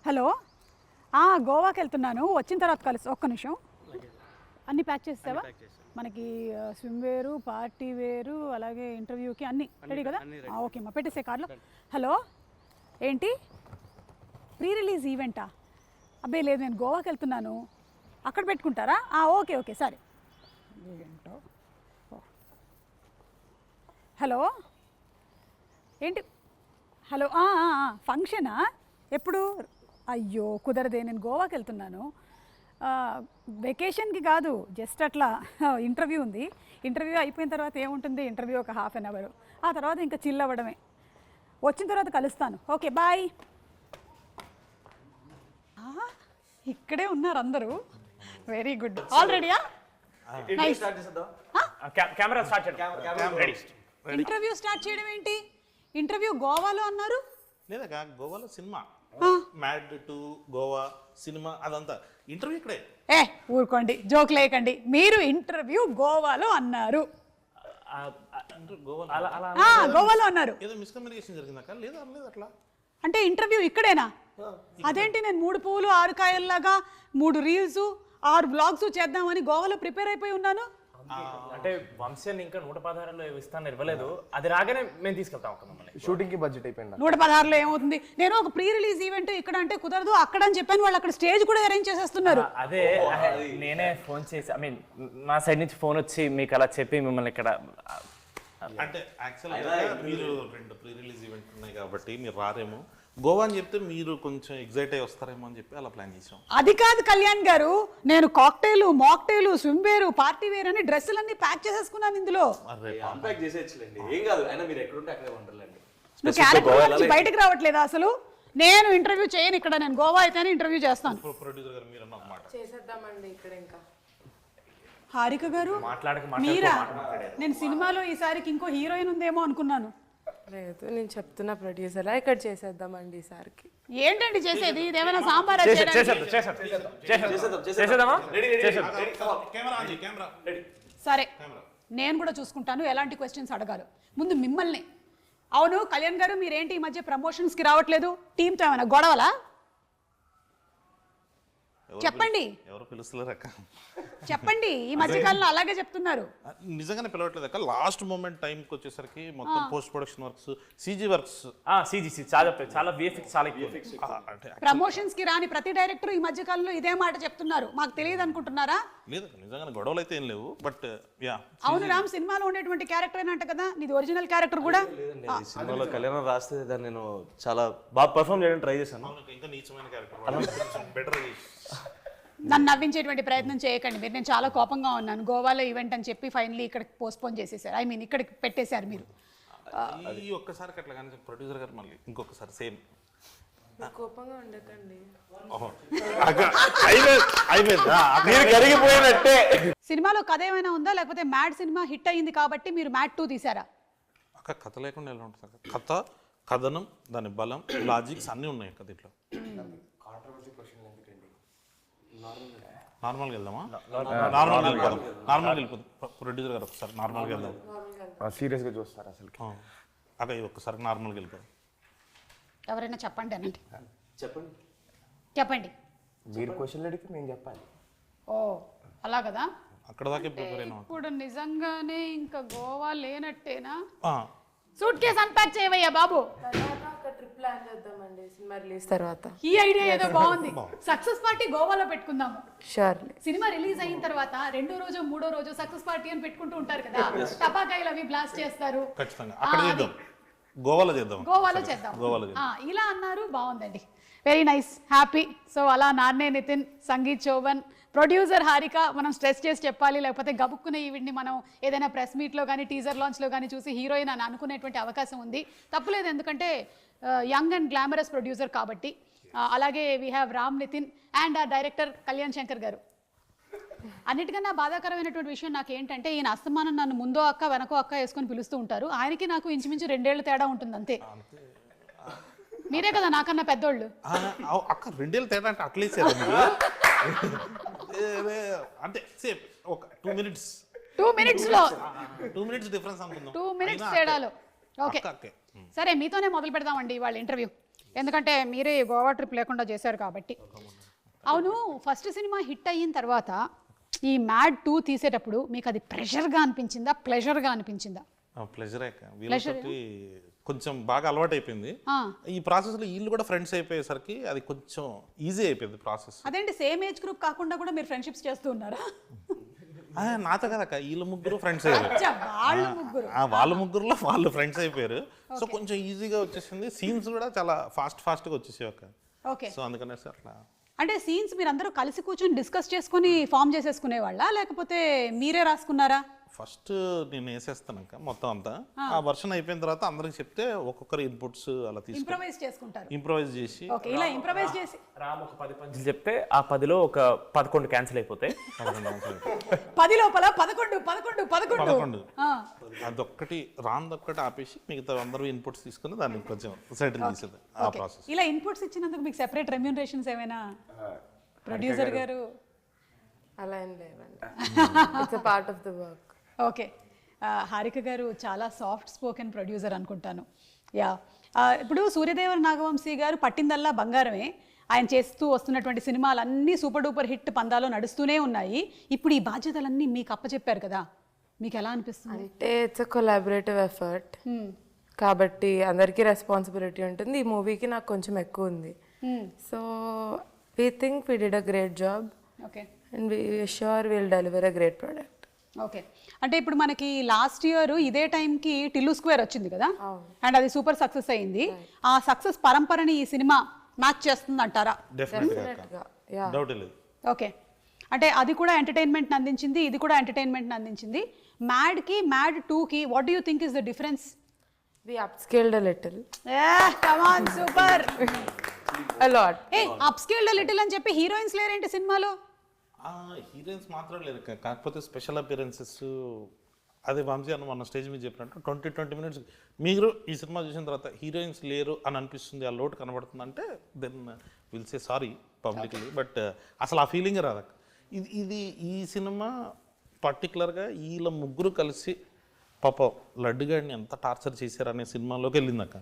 Hello, గోవాకి వెళ్తున్నాను, వచ్చిన తర్వాత కలుసు. ఒక్క నిమిషం, అన్నీ ప్యాక్ చేస్తావా? మనకి స్విమ్ వేరు, పార్టీ వేరు, అలాగే ఇంటర్వ్యూకి అన్నీ రెడీ కదా? ఓకే అమ్మా, పెట్టేసే కార్లో. హలో, ఏంటి ప్రీ రిలీజ్ ఈవెంటా? అబ్బాయి లేదు, నేను గోవాకి వెళ్తున్నాను, అక్కడ పెట్టుకుంటారా? ఓకే ఓకే సరే. ఏంటో. హలో ఏంటి? హలో, ఫంక్షనా? ఎప్పుడు? అయ్యో కుదరదే, నేను గోవాకి వెళ్తున్నాను. వెకేషన్కి కాదు, జస్ట్ అట్లా ఇంటర్వ్యూ ఉంది. ఇంటర్వ్యూ అయిపోయిన తర్వాత ఏముంటుంది, ఇంటర్వ్యూ ఒక ½ అన్ అవర్, ఆ తర్వాత ఇంకా చిల్ అవ్వడమే. వచ్చిన తర్వాత కలుస్తాను. Okay bye. ఇక్కడే ఉన్నారు అందరూ, వెరీ గుడ్. ఆల్రెడీయా? ఇంటర్వ్యూ స్టార్ట్ చేయడం ఏంటి? ఇంటర్వ్యూ గోవాలో అన్నారు. లేదా గోవాలో cinema mad two Goa cinema అదంతా ఇంటర్వ్యూ ఇక్కడే. ఊరుకోండి, జోక్ లేకండి. మీరు ఇంటర్వ్యూ గోవాలో అన్నారు. గోవాలో అన్నారు. ఏదో మిస్కమ్యూనికేషన్ జరిగిందాక? లేదా అనలేదు అట్లా. అంటే ఇంటర్వ్యూ ఇక్కడేనా? అదేంటి, నేను 3 పువ్వులు 6 కాయల్లాగా 3 రీల్స్ 6 బ్లాగ్స్ చేద్దామని గోవాలో ప్రిపేర్ అయిపోయి ఉన్నాను. అంటే వంశాన్ని ఇంకా 116లో ఇస్తాను ఇవ్వలేదు, అది రాగానే మేము తీసుకెళ్తాం. మమ్మల్ని షూటింగ్ కి బడ్జెట్ అయిపోయింది. 116లో ఏమవుతుంది? నేను ఒక ప్రీ రిలీజ్ ఈవెంట్ ఇక్కడ అంటే కుదరదు, అక్కడ అని చెప్పాను. వాళ్ళు అక్కడ స్టేజ్ కూడా అరేంజ్ చేసేస్తున్నారు. అదే నేనే ఫోన్ చేసి, ఐ మీన్ మా సైడ్ నుంచి ఫోన్ వచ్చి మీకు అలా చెప్పి మిమ్మల్ని ఇక్కడ. అంటే యాక్చువల్గా మీరు 2 ప్రీ రిలీజ్ ఈవెంట్ ఉన్నాయి కాబట్టి మీరు రారేమో. గోవా అని చెప్తే మీరు కొంచెం ఎగ్జైట్ అయ్యి వస్తారేమో అని చెప్పి అలా ప్లాన్ చేసాం. అది కాదు కళ్యాణ్ గారు, నేను కాక్టైలు, మాక్టైలు, స్విమ్ వేరు, పార్టీ వేర్ అని డ్రెస్సులన్నీ ప్యాక్ చేసేసుకున్నాను ఇందులో. నువ్వు క్యారెక్టర్ నుంచి బయటకు రావట్లేదా అసలు? నేను ఇంటర్వ్యూ చేయను ఇక్కడ, నేను గోవా అయితేనే ఇంటర్వ్యూ చేస్తాను. ప్రొడ్యూసర్ గారు మీరు అన్నమాట చేసేద్దామండి ఇక్కడ. ఇంకా హారిక గారు మీరా? నేను సినిమాలో ఈసారికి ఇంకో హీరోయిన్ ఉందేమో అనుకున్నాను. లేదు, నేను చెప్తున్నా ప్రొడ్యూసర్, ఇక్కడ చేసేద్దామండి ఈసారికి. ఏంటండి చేసేది? ఇదేమైనా సాంబార్? సరే, నేను కూడా చూసుకుంటాను ఎలాంటి క్వశ్చన్స్ అడగాలి. ముందు మిమ్మల్ని. అవును కళ్యాణ్ గారు, మీరేంటి ఈ మధ్య ప్రమోషన్స్కి రావట్లేదు? టీంతో ఏమైనా గొడవలా? చెప్పండి. ఎవరు పిలుస్తలేరు అక్క? చెప్పండి, ఈ మధ్యకాలంలో అలాగే చెప్తున్నారు. నిజంగానే పిలవట్లేదు అక్క. లాస్ట్ మూమెంట్ టైంకి వచ్చేసరికి మొత్తం post production works, CG works, CG చాలా విఎఫ్ఎక్స్ చాలా అంటే ప్రమోషన్స్ కి రాని ప్రతి డైరెక్టర్ ఈ మధ్య కాలంలో ఇదే మాట చెప్తున్నారు. మాకు తెలియదు అనుకుంటున్నారా? లేదు, నిజంగానే గొడవలు అయితే ఏం లేవు. బట్ యా, అవును రామ్, సినిమాలో ఉండేటువంటి క్యారెక్టర్ అంట కదా, నీది ఒరిజినల్ క్యారెక్టర్ కూడా. సినిమాలో కళ్యాణం రాస్తే దాన్ని నేను చాలా బాగా పర్ఫామ్ చేయడానికి ట్రై చేశాను. ఇంకా నీచమైన క్యారెక్టర్ బెటర్. నన్ను నవ్వించేటువంటి ప్రయత్నం చేయకండి మీరు. నేను చాలా కోపంగా ఉన్నాను. గోవాలో ఈవెంట్ అని చెప్పి ఫైనలీ ఇక్కడికి పోస్ట్పోన్ చేసేసారు. ఐ మీన్ ఇక్కడికి పెట్టేశారు మీరు. ఈ ఒక్కసారి అట్లా కానీ ప్రొడ్యూసర్ గారు మళ్ళీ ఇంకొకసారి సేమ్. కోపంగా ఉండకండి. కరిగిపోయినట్టే. సినిమాలో కథ ఏమైనా ఉందా, లేకపోతే మ్యాడ్ సినిమా హిట్ అయ్యింది కాబట్టి మీరు మ్యాడ్ 2 తీసారా? అక్క కథ లేకుండా ఎలా ఉంటుంది అక్క? కథ, కథనం, దాని బలం, లాజిక్స్ అన్నీ ఉన్నాయి అక్క దీంట్లో. నార్మల్గా వెళ్దామా? నార్మల్గా వెళ్ళిపోదాం. ప్రొడ్యూసర్ గారు ఒకసారి నార్మల్గా వెళ్దాం. సీరియస్గా చూస్తారు అసలు అక్క, ఇది ఒక్కసారి నార్మల్గా వెళ్ళిపోదాం. ఎవరైనా చెప్పండి అనండి. చెప్పండి. మీరు క్వశ్చన్ అడిగితే నేను చెప్పాలి. ఓ అలా కదా. అక్కడ దాకా ప్రిపేర్ అయినా. ఇప్పుడు నిజంగానే ఇంకా గోవా లేనట్టేనా? సూట్ కేస్ అన్పాక్ చేయవయ్యా బాబు. ట్రిప్ ప్లాన్ చేద్దామండి సినిమా రిలీజ్ తర్వాత. ఈ ఐడియా ఏదో బాగుంది. సక్సెస్ పార్టీ గోవాలో పెట్టుకుందాము. షూర్లీ. సినిమా రిలీజ్ అయిన తర్వాత 2వ రోజు 3వ రోజు సక్సెస్ పార్టీ అని పెట్టుకుంటూ ఉంటారు కదా, టపాకాయలు అవి బ్లాస్ట్ చేస్తారు. ఖచ్చితంగా అక్కడ చేద్దాం. గోవాలో చేద్దాం. ఇలా అన్నారు, బాగుందండి. Very nice, happy. సో అలా నాన్నే నితిన్, సంగీత్ చౌవన్, ప్రొడ్యూసర్ హారిక, మనం స్ట్రెస్ చేసి చెప్పాలి, లేకపోతే గబుక్కునే ఈవిడ్ని మనం ఏదైనా ప్రెస్ మీట్లో కానీ టీజర్ లాంచ్లో కానీ చూసి హీరోయిన్ అని అనుకునేటువంటి అవకాశం ఉంది. తప్పులేదు, ఎందుకంటే యంగ్ అండ్ గ్లామరస్ ప్రొడ్యూసర్ కాబట్టి. అలాగే we have Ram Nitin and ఆ డైరెక్టర్ కళ్యాణ్ శంకర్ గారు. అన్నిటికన్నా బాధాకరమైనటువంటి విషయం నాకు ఏంటంటే, ఈయన అస్తమానం నన్ను ముందో అక్క వెనకో అక్క వేసుకొని పిలుస్తూ ఉంటారు. ఆయనకి నాకు ఇంచుమించు 2 ఏళ్ళు తేడా ఉంటుంది అంతే. మీరే కదా నాకన్నా పెద్దోళ్ళు. అక్క 2 ఏళ్ళు తేడా అంటే అట్లేసే అంటే సేమ్ ఒక 2 minutes 2 minutesలో 2 minutes డిఫరెన్స్ అనుకుందాం. 2 minutes తేడాలో. ఓకే సరే, మీతోనే మొదలు పెడదామండి వాళ్ళ ఇంటర్వ్యూ. ఎందుకంటే మీరే గోవా ట్రిప్ లేకుండా చేశారు కాబట్టి. అవును, ఫస్ట్ సినిమా హిట్ అయిన తర్వాత ఈ మ్యాడ్ 2 తీసేటప్పుడు మీకు అది ప్రెషర్గా అనిపించిందా, ప్లెజర్గా అనిపించిందా? ప్లెజరే వీళ్ళతోటి కొంచెం బాగా అలవాటు అయిపోయింది. ఈ ప్రాసెస్లో వీళ్ళు కూడా ఫ్రెండ్స్ అయిపోయేసరికి అది కొంచెం ఈజీ అయిపోయింది ప్రాసెస్. అదేంటి, సేమ్ ఏజ్ గ్రూప్ కాకుండా కూడా మీరు ఫ్రెండ్షిప్స్ చేస్తూ ఉన్నారా? నాతో కదక్క, వీళ్ళు ముగ్గురు ఫ్రెండ్స్ అయ్యారు. వాళ్ళు ముగ్గురు వాళ్ళ ముగ్గురులో వాళ్ళు ఫ్రెండ్స్ అయిపోయారు. సో కొంచెం ఈజీగా వచ్చేసింది. సీన్స్ కూడా చాలా ఫాస్ట్గా వచ్చేసాయి అక్క. ఓకే, సో అందుకనేసి అట్లా. అంటే సీన్స్ మీరు అందరూ కలిసి కూర్చొని డిస్కస్ చేసుకుని ఫామ్ చేసేసుకునే వాళ్ళ, లేకపోతే మీరే రాసుకున్నారా? ఫస్ట్ నేను వేసేస్తానక్క మొత్తం అంతా. ఆ వర్షన్ అయిపోయిన తర్వాత అందరికి చెప్తే ఒక్కొక్కరు ఇన్పుట్స్ అలా తీసుకుని ఇంప్రవైజ్ చేసుకుంటారు. ఇంప్రవైజ్ చేసి ఓకే, ఇలా ఇంప్రవైజ్ చేసి రామ్ ఒక 10 పంచులు చెప్తే ఆ 10లో ఒక 11 క్యాన్సిల్ అయిపోతాయి. 10 లోపల 11 అదొక్కటి రాందొక్కటి ఆపేసి మిగతా అందరూ ఇన్పుట్స్ తీసుకుని దాన్ని కొంచెం సెటిల్ చేసేది ఆ ప్రాసెస్. ఇలా ఇన్పుట్స్ ఇచ్చినందుకు మీకు సెపరేట్ రెమ్యూనరేషన్స్ ఏమైనా ప్రొడ్యూసర్ గారు? అలా ఏం లేవండి, it's a part of the work. Okay, Harika గారు చాలా సాఫ్ట్ స్పోకెన్ ప్రొడ్యూసర్ అనుకుంటాను. యా, ఇప్పుడు సూర్యదేవర నాగవంశీ గారు పట్టిందల్లా బంగారమే. ఆయన చేస్తూ వస్తున్నటువంటి సినిమాలన్నీ సూపర్ డూపర్ హిట్ పందాలో నడుస్తూనే ఉన్నాయి. ఇప్పుడు ఈ బాధ్యతలన్నీ మీకు అప్పచెప్పారు కదా, మీకు ఎలా అనిపిస్తుంది? అంటే ఇట్స్ అ కొలాబరేటివ్ ఎఫర్ట్ కాబట్టి అందరికీ రెస్పాన్సిబిలిటీ ఉంటుంది. ఈ మూవీకి నాకు కొంచెం ఎక్కువ ఉంది. So we think we did a great job okay, and we sure will deliver a great product. Okay, అంటే ఇప్పుడు మనకి లాస్ట్ ఇయర్ ఇదే టైంకి టిల్లు స్క్వేర్ వచ్చింది కదా, అండ్ అది సూపర్ సక్సెస్ అయింది. ఆ సక్సెస్ పరంపరని ఈ సినిమా మ్యాచ్ చేస్తుంది అంటారా? డెఫినెట్గా, డౌట్ లేదు. ఓకే, అంటే అది కూడా ఎంటర్టైన్మెంట్ అందించింది, ఇది కూడా ఎంటర్టైన్మెంట్ అందించింది. మ్యాడ్కి మ్యాడ్ 2కి what do you think is the difference? We upscaled a little. Come on, super. A lot. A upscaled little అని చెప్పి హీరోయిన్స్ లేరేంటి సినిమాలో? హీరోయిన్స్ మాత్రం లేరు, కాకపోతే స్పెషల్ అపియరెన్సెస్. అదే వంశీ అన్న మన స్టేజ్ మీద చెప్పినట్టు 20 minutes మీరు ఈ సినిమా చూసిన తర్వాత హీరోయిన్స్ లేరు అని అనిపిస్తుంది, ఆ లోటు కనబడుతుంది అంటే then will say sorry publicly. But అసలు ఆ ఫీలింగ్ రాదు. ఇది ఈ సినిమా పర్టికులర్గా వీళ్ళ ముగ్గురు కలిసి పాపం లడ్డుగాడిని ఎంత టార్చర్ చేశారు అనే సినిమాలోకి వెళ్ళిందక్క.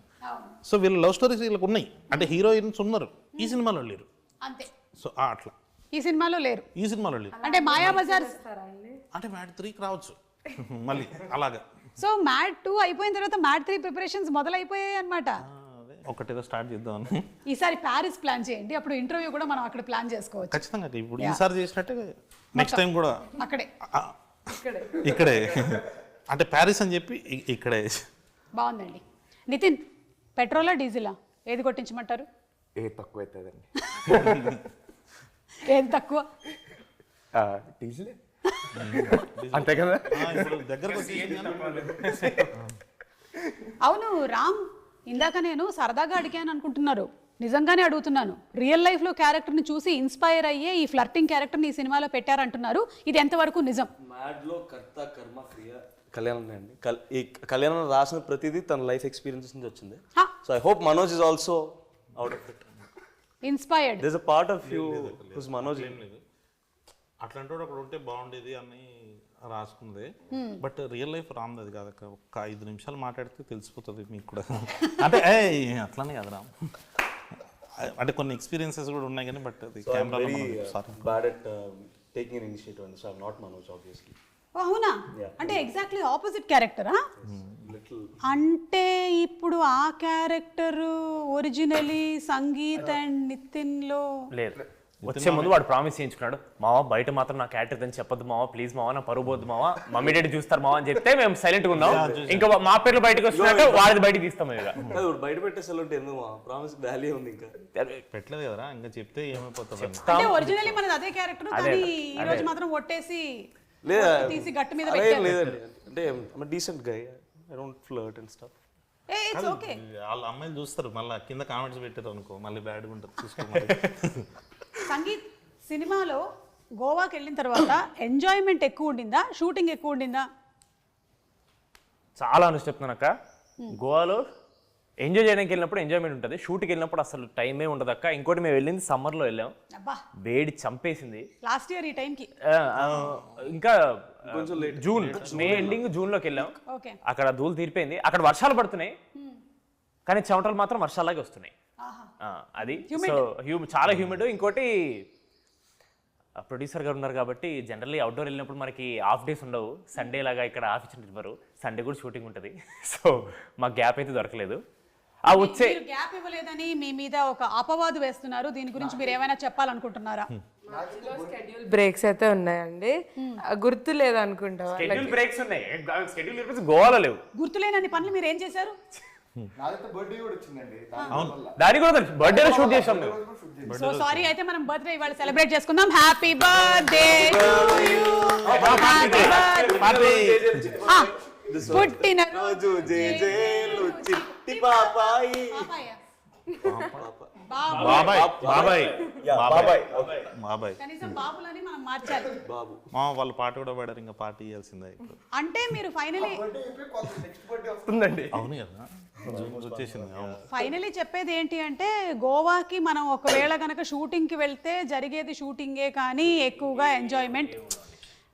సో వీళ్ళ లవ్ స్టోరీస్ వీళ్ళకి ఉన్నాయి, అంటే హీరోయిన్స్ ఉన్నారు, ఈ సినిమాలో లేరు. అంతే. సో అట్లా ఈ సినిమాలో లేరు, ఈ సినిమాలో లేరు. అంటే మాయాబజార్ అంటే మ్యాడ్ 3కి రావచ్చు మళ్ళీ అలాగా. సో మ్యాడ్ 2 అయిపోయిన తర్వాత మ్యాడ్ 3 ప్రిపరేషన్స్ మొదలైపోయాయి అనమాట. ఒకటేదో స్టార్ట్ చేద్దామని. ఈసారి ప్యారిస్ ప్లాన్ చేయండి, అప్పుడు ఇంటర్వ్యూ కూడా మనం అక్కడ ప్లాన్ చేసుకోవచ్చు. ఖచ్చితంగా ఇప్పుడు ఈసారి చేసినట్టే నెక్స్ట్ టైం కూడా అక్కడే ఇక్కడే, అంటే ప్యారిస్ అని చెప్పి ఇక్కడే. బాగుందండి. నితిన్, పెట్రోలా డీజిలా ఏది కొట్టించమంటారు? ఏది తక్కువ అవుతుందండి? ఏది తక్కువ? డీజిల్ అంతే కదా. ఇప్పుడు దగ్గరకు అవును రామ్, ఇందాక నేను సరదాగా అడిగాను అనుకుంటున్నారు, నిజంగానే అడుగుతున్నాను. రియల్ లైఫ్లో క్యారెక్టర్ని చూసి ఇన్స్పైర్ అయ్యే ఈ ఫ్లర్టింగ్ క్యారెక్టర్ని ఈ సినిమాలో పెట్టారంటున్నారు, ఇది ఎంతవరకు నిజం? మ్యాడ్లో కర్త కర్మ క్రియ కళ్యాణ్ అండి. ఈ కళ్యాణ్ రాసిన ప్రతిదీ తన లైఫ్ ఎక్స్పీరియన్సెస్ నుంచి వచ్చింది. So I hope Manoj is also out of it inspired. There is a part of you who's Manoj. ఏం లేదు, అట్లాంటి వాడు అక్కడ ఉంటే బాగుండేది అని రాసుకుంది. బట్ రియల్ లైఫ్ రామ్ది కాదు, ఒక 5 నిమిషాలు మాట్లాడితే తెలిసిపోతుంది మీకు కూడా. అంటే అట్లానే కదా రామ్, అంటే కొన్ని ఎక్స్పీరియన్సెస్ కూడా ఉన్నాయి కానీ బట్ అది కెమెరాలో bad at taking an initiative and so I am not Manoj obviously. అవునా? అంటే ఎగ్జాక్ట్లీ ఆపోజిట్ క్యారెక్టరా? అంటే ఇప్పుడు ఆ character originally Sangeet and Nitin లో లేదు. వచ్చే ముందు వాడు ప్రామిస్ చేయించుకున్నాడు, మావా బయట మాత్రం నా క్యారెక్టర్ అని చెప్పొద్దు మావా, ప్లీజ్ మావా, నా పరువు పోద్దు మావా, మమ్మీ డాడీ చూస్తారు మావా అని చెప్తే మేము సైలెంట్గా ఉన్నాం. ఇంకా మా పేర్లు బయటకు వస్తున్నట్టు వాడిది బయటకు తీస్తాం. ఇక బయట పెట్టేసారు ఎందుకు ప్రామిస్ వాల్యూ ఉంది, ఇంకా పెట్టలేదు కదరా, ఇంకా చెప్తే ఏమైపోతుంది. అంటే ఒరిజినల్లీ మనది అదే క్యారెక్టర్, కానీ ఈ రోజు మాత్రం ఒట్టేసి తీసి గట్టు మీద పెట్టారు. లేదండి, అంటే decent guy, I don't flirt and stuff. It's okay. వాళ్ళ అమ్మాయిలు చూస్తారు, మళ్ళీ కింద కామెంట్స్ పెట్టారు అనుకో మళ్ళీ బ్యాడ్గా ఉంటుంది, చూసుకోవాలి. సంగీత్ సినిమాలో గోవాకి వెళ్ళిన తర్వాత ఎంజాయ్మెంట్ ఎక్కువ ఉండిందా, షూటింగ్ ఎక్కువ ఉండిందా? చాలా అని చెప్తున్నాను అక్క, గోవాలో ఎంజాయ్ చేయడానికి వెళ్ళినప్పుడు ఎంజాయ్మెంట్ ఉంటుంది, షూట్కి వెళ్ళినప్పుడు అసలు టైమే ఉండదు అక్క. ఇంకోటి మేము వెళ్ళింది సమ్మర్లో వెళ్ళాం, వేడి చంపేసింది లాస్ట్ ఇయర్ ఈ టైంకి. ఇంకా జూన్, మే ఎండింగ్ జూన్లోకి వెళ్ళాం. అక్కడ ధూళి తీరిపోయింది, అక్కడ వర్షాలు పడుతున్నాయి కానీ చెమటలు మాత్రం వర్షాలాగే వస్తున్నాయి. అది సో చాలా హ్యూమిడ్. ఇంకోటి ప్రొడ్యూసర్ గారు ఉన్నారు కాబట్టి జనరల్లీ అవుట్డోర్ వెళ్ళినప్పుడు మనకి హాఫ్ డేస్ ఉండవు. సండే లాగా ఇక్కడ ఆఫ్ ఇచ్చినట్టు సండే కూడా షూటింగ్ ఉంటుంది. సో మాకు గ్యాప్ అయితే దొరకలేదు. ఆ వచ్చే గ్యాప్ ఇవ్వలేదని మీ మీద ఒక అపవాదు వేస్తున్నారు. దీని గురించి మీరు ఏమైనా చెప్పాలనుకుంటున్నారా? షెడ్యూల్ బ్రేక్స్ అయితే ఉన్నాయండి, గుర్తు లేదు అనుకుంటా. షెడ్యూల్ బ్రేక్స్ ఉన్నాయి, షెడ్యూల్ గోవాలో లేవు. గుర్తులేనన్ని పనులు మీరు ఏం చేశారు? బర్త్డే కూడా వచ్చిందండి, దాని కూడా బర్త్డే షూట్ చేసాం మేము. సో సారీ, అయితే మనం బర్త్డే ఇవాళ సెలబ్రేట్ చేసుకుందాం. హ్యాపీ బర్త్డే టు యు, పుట్టిన రోజు జేజేలు చిట్టి పాపాయి. బాబాయ్ బాబాయ్ బాబాయ్ బాబాయ్ కనీసం బాబులని మనం మార్చాలి. బాబు మా వాళ్ళు పాట కూడా పాడారు, ఇంకా పాట ఇవ్వాల్సిందే ఇప్పుడు. అంటే మీరు ఫైనలీ వస్తుందండి. అవును కదా, వచ్చేసింది. అవును. ఫైనలీ చెప్పేది ఏంటి అంటే, గోవాకి మనం ఒకవేళ కనుక షూటింగ్కి వెళ్తే జరిగేది షూటింగే కానీ ఎక్కువగా ఎంజాయ్మెంట్.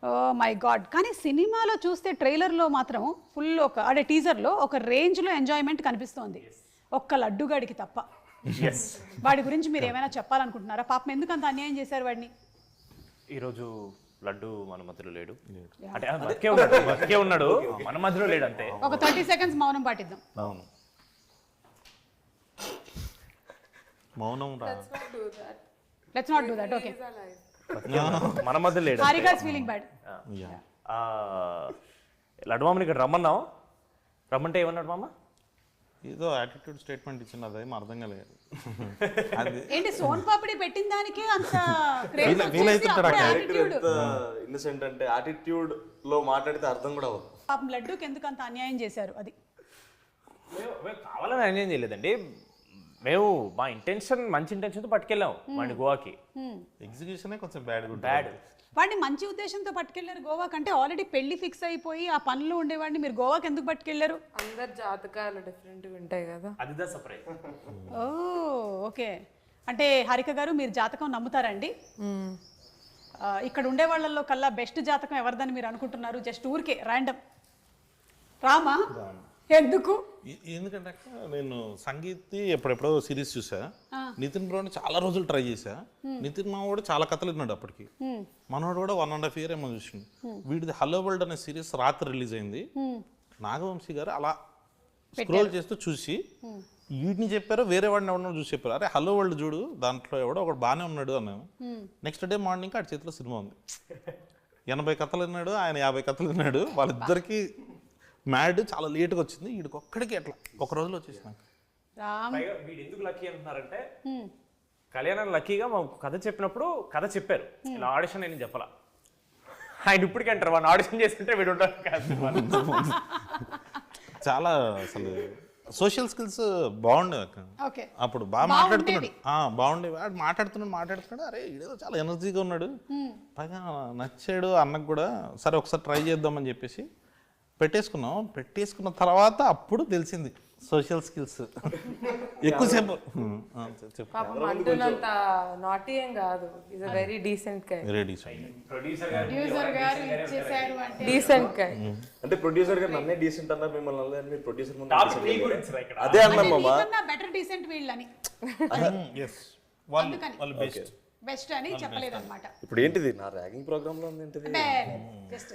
Oh my God. కానీ సినిమాలో చూస్తే ట్రైలర్లో మాత్రం ఫుల్ అంటే టీజర్లో ఒక రేంజ్లో ఎంజాయ్మెంట్ కనిపిస్తోంది, ఒక్క లడ్డుగాడికి తప్ప. వాడి గురించి మీరు ఏమైనా చెప్పాలనుకుంటున్నారా? పాపం ఎందుకు అంత అన్యాయం చేశారు వాడిని? ఈరోజు లడ్డు మన మధ్యలో లేడు, అంటే బతికే ఉన్నాడు మన మధ్యలో లేడు అంతే. ఒక 30 seconds మౌనం పాటిద్దాం. అవును, మౌనం రా. Let's not do that. Okay, మన మధ్య లేడు. Harika's feeling bad. లడ్డు మామని ఇక్కడ రమ్మన్నాం, రమ్మంటే ఏమన్నాడు మామ? ఏదో యాటిట్యూడ్ స్టేట్మెంట్ ఇచ్చిన, అదేం అర్థం కాలేదు. అది ఏంటి సోన్ పాపిడి పెట్టిన దానికే అంత ఇన్నసెంట్ అంటే యాటిట్యూడ్ లో మాట్లాడితే అర్థం కూడా అవ్వదు. పాపం లడ్డూకి ఎందుకు అంత అన్యాయం చేశారు? అది మేము కావాలని అన్యాయం చేయలేదండి. మేము మా ఇంటెన్షన్ మంచి ఇంటెన్షన్తో పట్టుకెళ్ళాం వాడిని గోవాకి. ఎగ్జిక్యూషనే కొంచెం బ్యాడ్. వాడిని మంచి ఉద్దేశంతో పట్టుకెళ్లారు గోవా కంటే. ఆల్రెడీ పెళ్లి ఫిక్స్ అయిపోయి ఆ పనులు ఉండేవాడిని మీరు గోవాకి ఎందుకు పట్టుకెళ్లారు? అందరు జాతకాలు డిఫరెంట్గా ఉంటాయి కదా. అదిదా సర్ప్రైజ్. ఓ ఓకే. అంటే హారిక గారు, మీరు జాతకం నమ్ముతారండి? ఇక్కడ ఉండే వాళ్ళల్లో కల్లా బెస్ట్ జాతకం ఎవరిదని మీరు అనుకుంటున్నారు? జస్ట్ ఊరికే ర్యాండమ్ రామా? ఎందుకు? ఎందుకంటే నేను సంగీత్ ఎప్పుడెప్పుడో సిరీస్ చూసా, నితిన్ బ్రోని చాలా రోజులు ట్రై చేశా. నితిన్ మావాడు చాలా కథలు విన్నాడు అప్పటికి, మనోడు కూడా 1.5 year ఏమో చూసిండు. వీడిది హలో వరల్డ్ అనే సిరీస్ రాత్రి రిలీజ్ అయింది. నాగవంశీ గారు అలా స్క్రోల్ చేస్తూ చూసి వీటిని చెప్పారు, వేరే వాడిని ఎవడో చూసి చెప్పారు, అరే హలో వరల్డ్ చూడు, దాంట్లో ఎవడో ఒకడు బాగానే ఉన్నాడు అన్నాను. నెక్స్ట్ డే మార్నింగ్ ఆడి చేతిలో సినిమా ఉంది. 80 కథలు విన్నాడు, ఆయన 50 కథలు విన్నాడు. వాళ్ళిద్దరికి మ్యాడ్ చాలా లేట్గా వచ్చింది, వీడికి ఒక్కడికి ఎట్లా ఒక రోజులో వచ్చేసిన. వీడు ఎందుకు లక్కీ అంటున్నారంటే, కళ్యాణ్ లక్కీగా మా కథ చెప్పినప్పుడు కథ చెప్పారు, ఇలా ఆడిషన్ నేను చెప్పాల. ఆయన ఇప్పటికీ అంటారు వాడిని ఆడిషన్ చేస్తుంటే వీడు ఉంటారు కాదు. చాలా అసలు సోషల్ స్కిల్స్ బాగుండేవి అక్క. ఓకే, అప్పుడు బాగా మాట్లాడుతున్నాడు, బాగుండేవి. వాడు మాట్లాడుతున్నాడు, అరే ఇదేదో చాలా ఎనర్జీగా ఉన్నాడు, పైగా నచ్చాడు అన్నకు కూడా. సరే ఒకసారి ట్రై చేద్దామని చెప్పేసి పెట్టేసుకున్న తర్వాత అప్పుడు తెలిసింది సోషల్ స్కిల్స్ ఎక్కువసేపు. అంటున్నంత నాటీ ఏం కాదు, is a very decent guy. Producer గారు ఇచ్చేసారు అంటే డీసెంట్ గై. అంటే ప్రొడ్యూసర్ గారు నన్నే డీసెంట్ అన్నారు, మిమ్మల్ని అన్నారు, మీరు ప్రొడ్యూసర్ ముందు అదే అన్నాం మామ. బెటర్ డీసెంట్ వీళ్ళని బెస్ట్ అని చెప్పలేదు అనమాట. ఇప్పుడు ఏంటిది నా ర్యాగింగ్ ప్రోగ్రామ్ లో ఉంది ఏంటిది? జస్ట్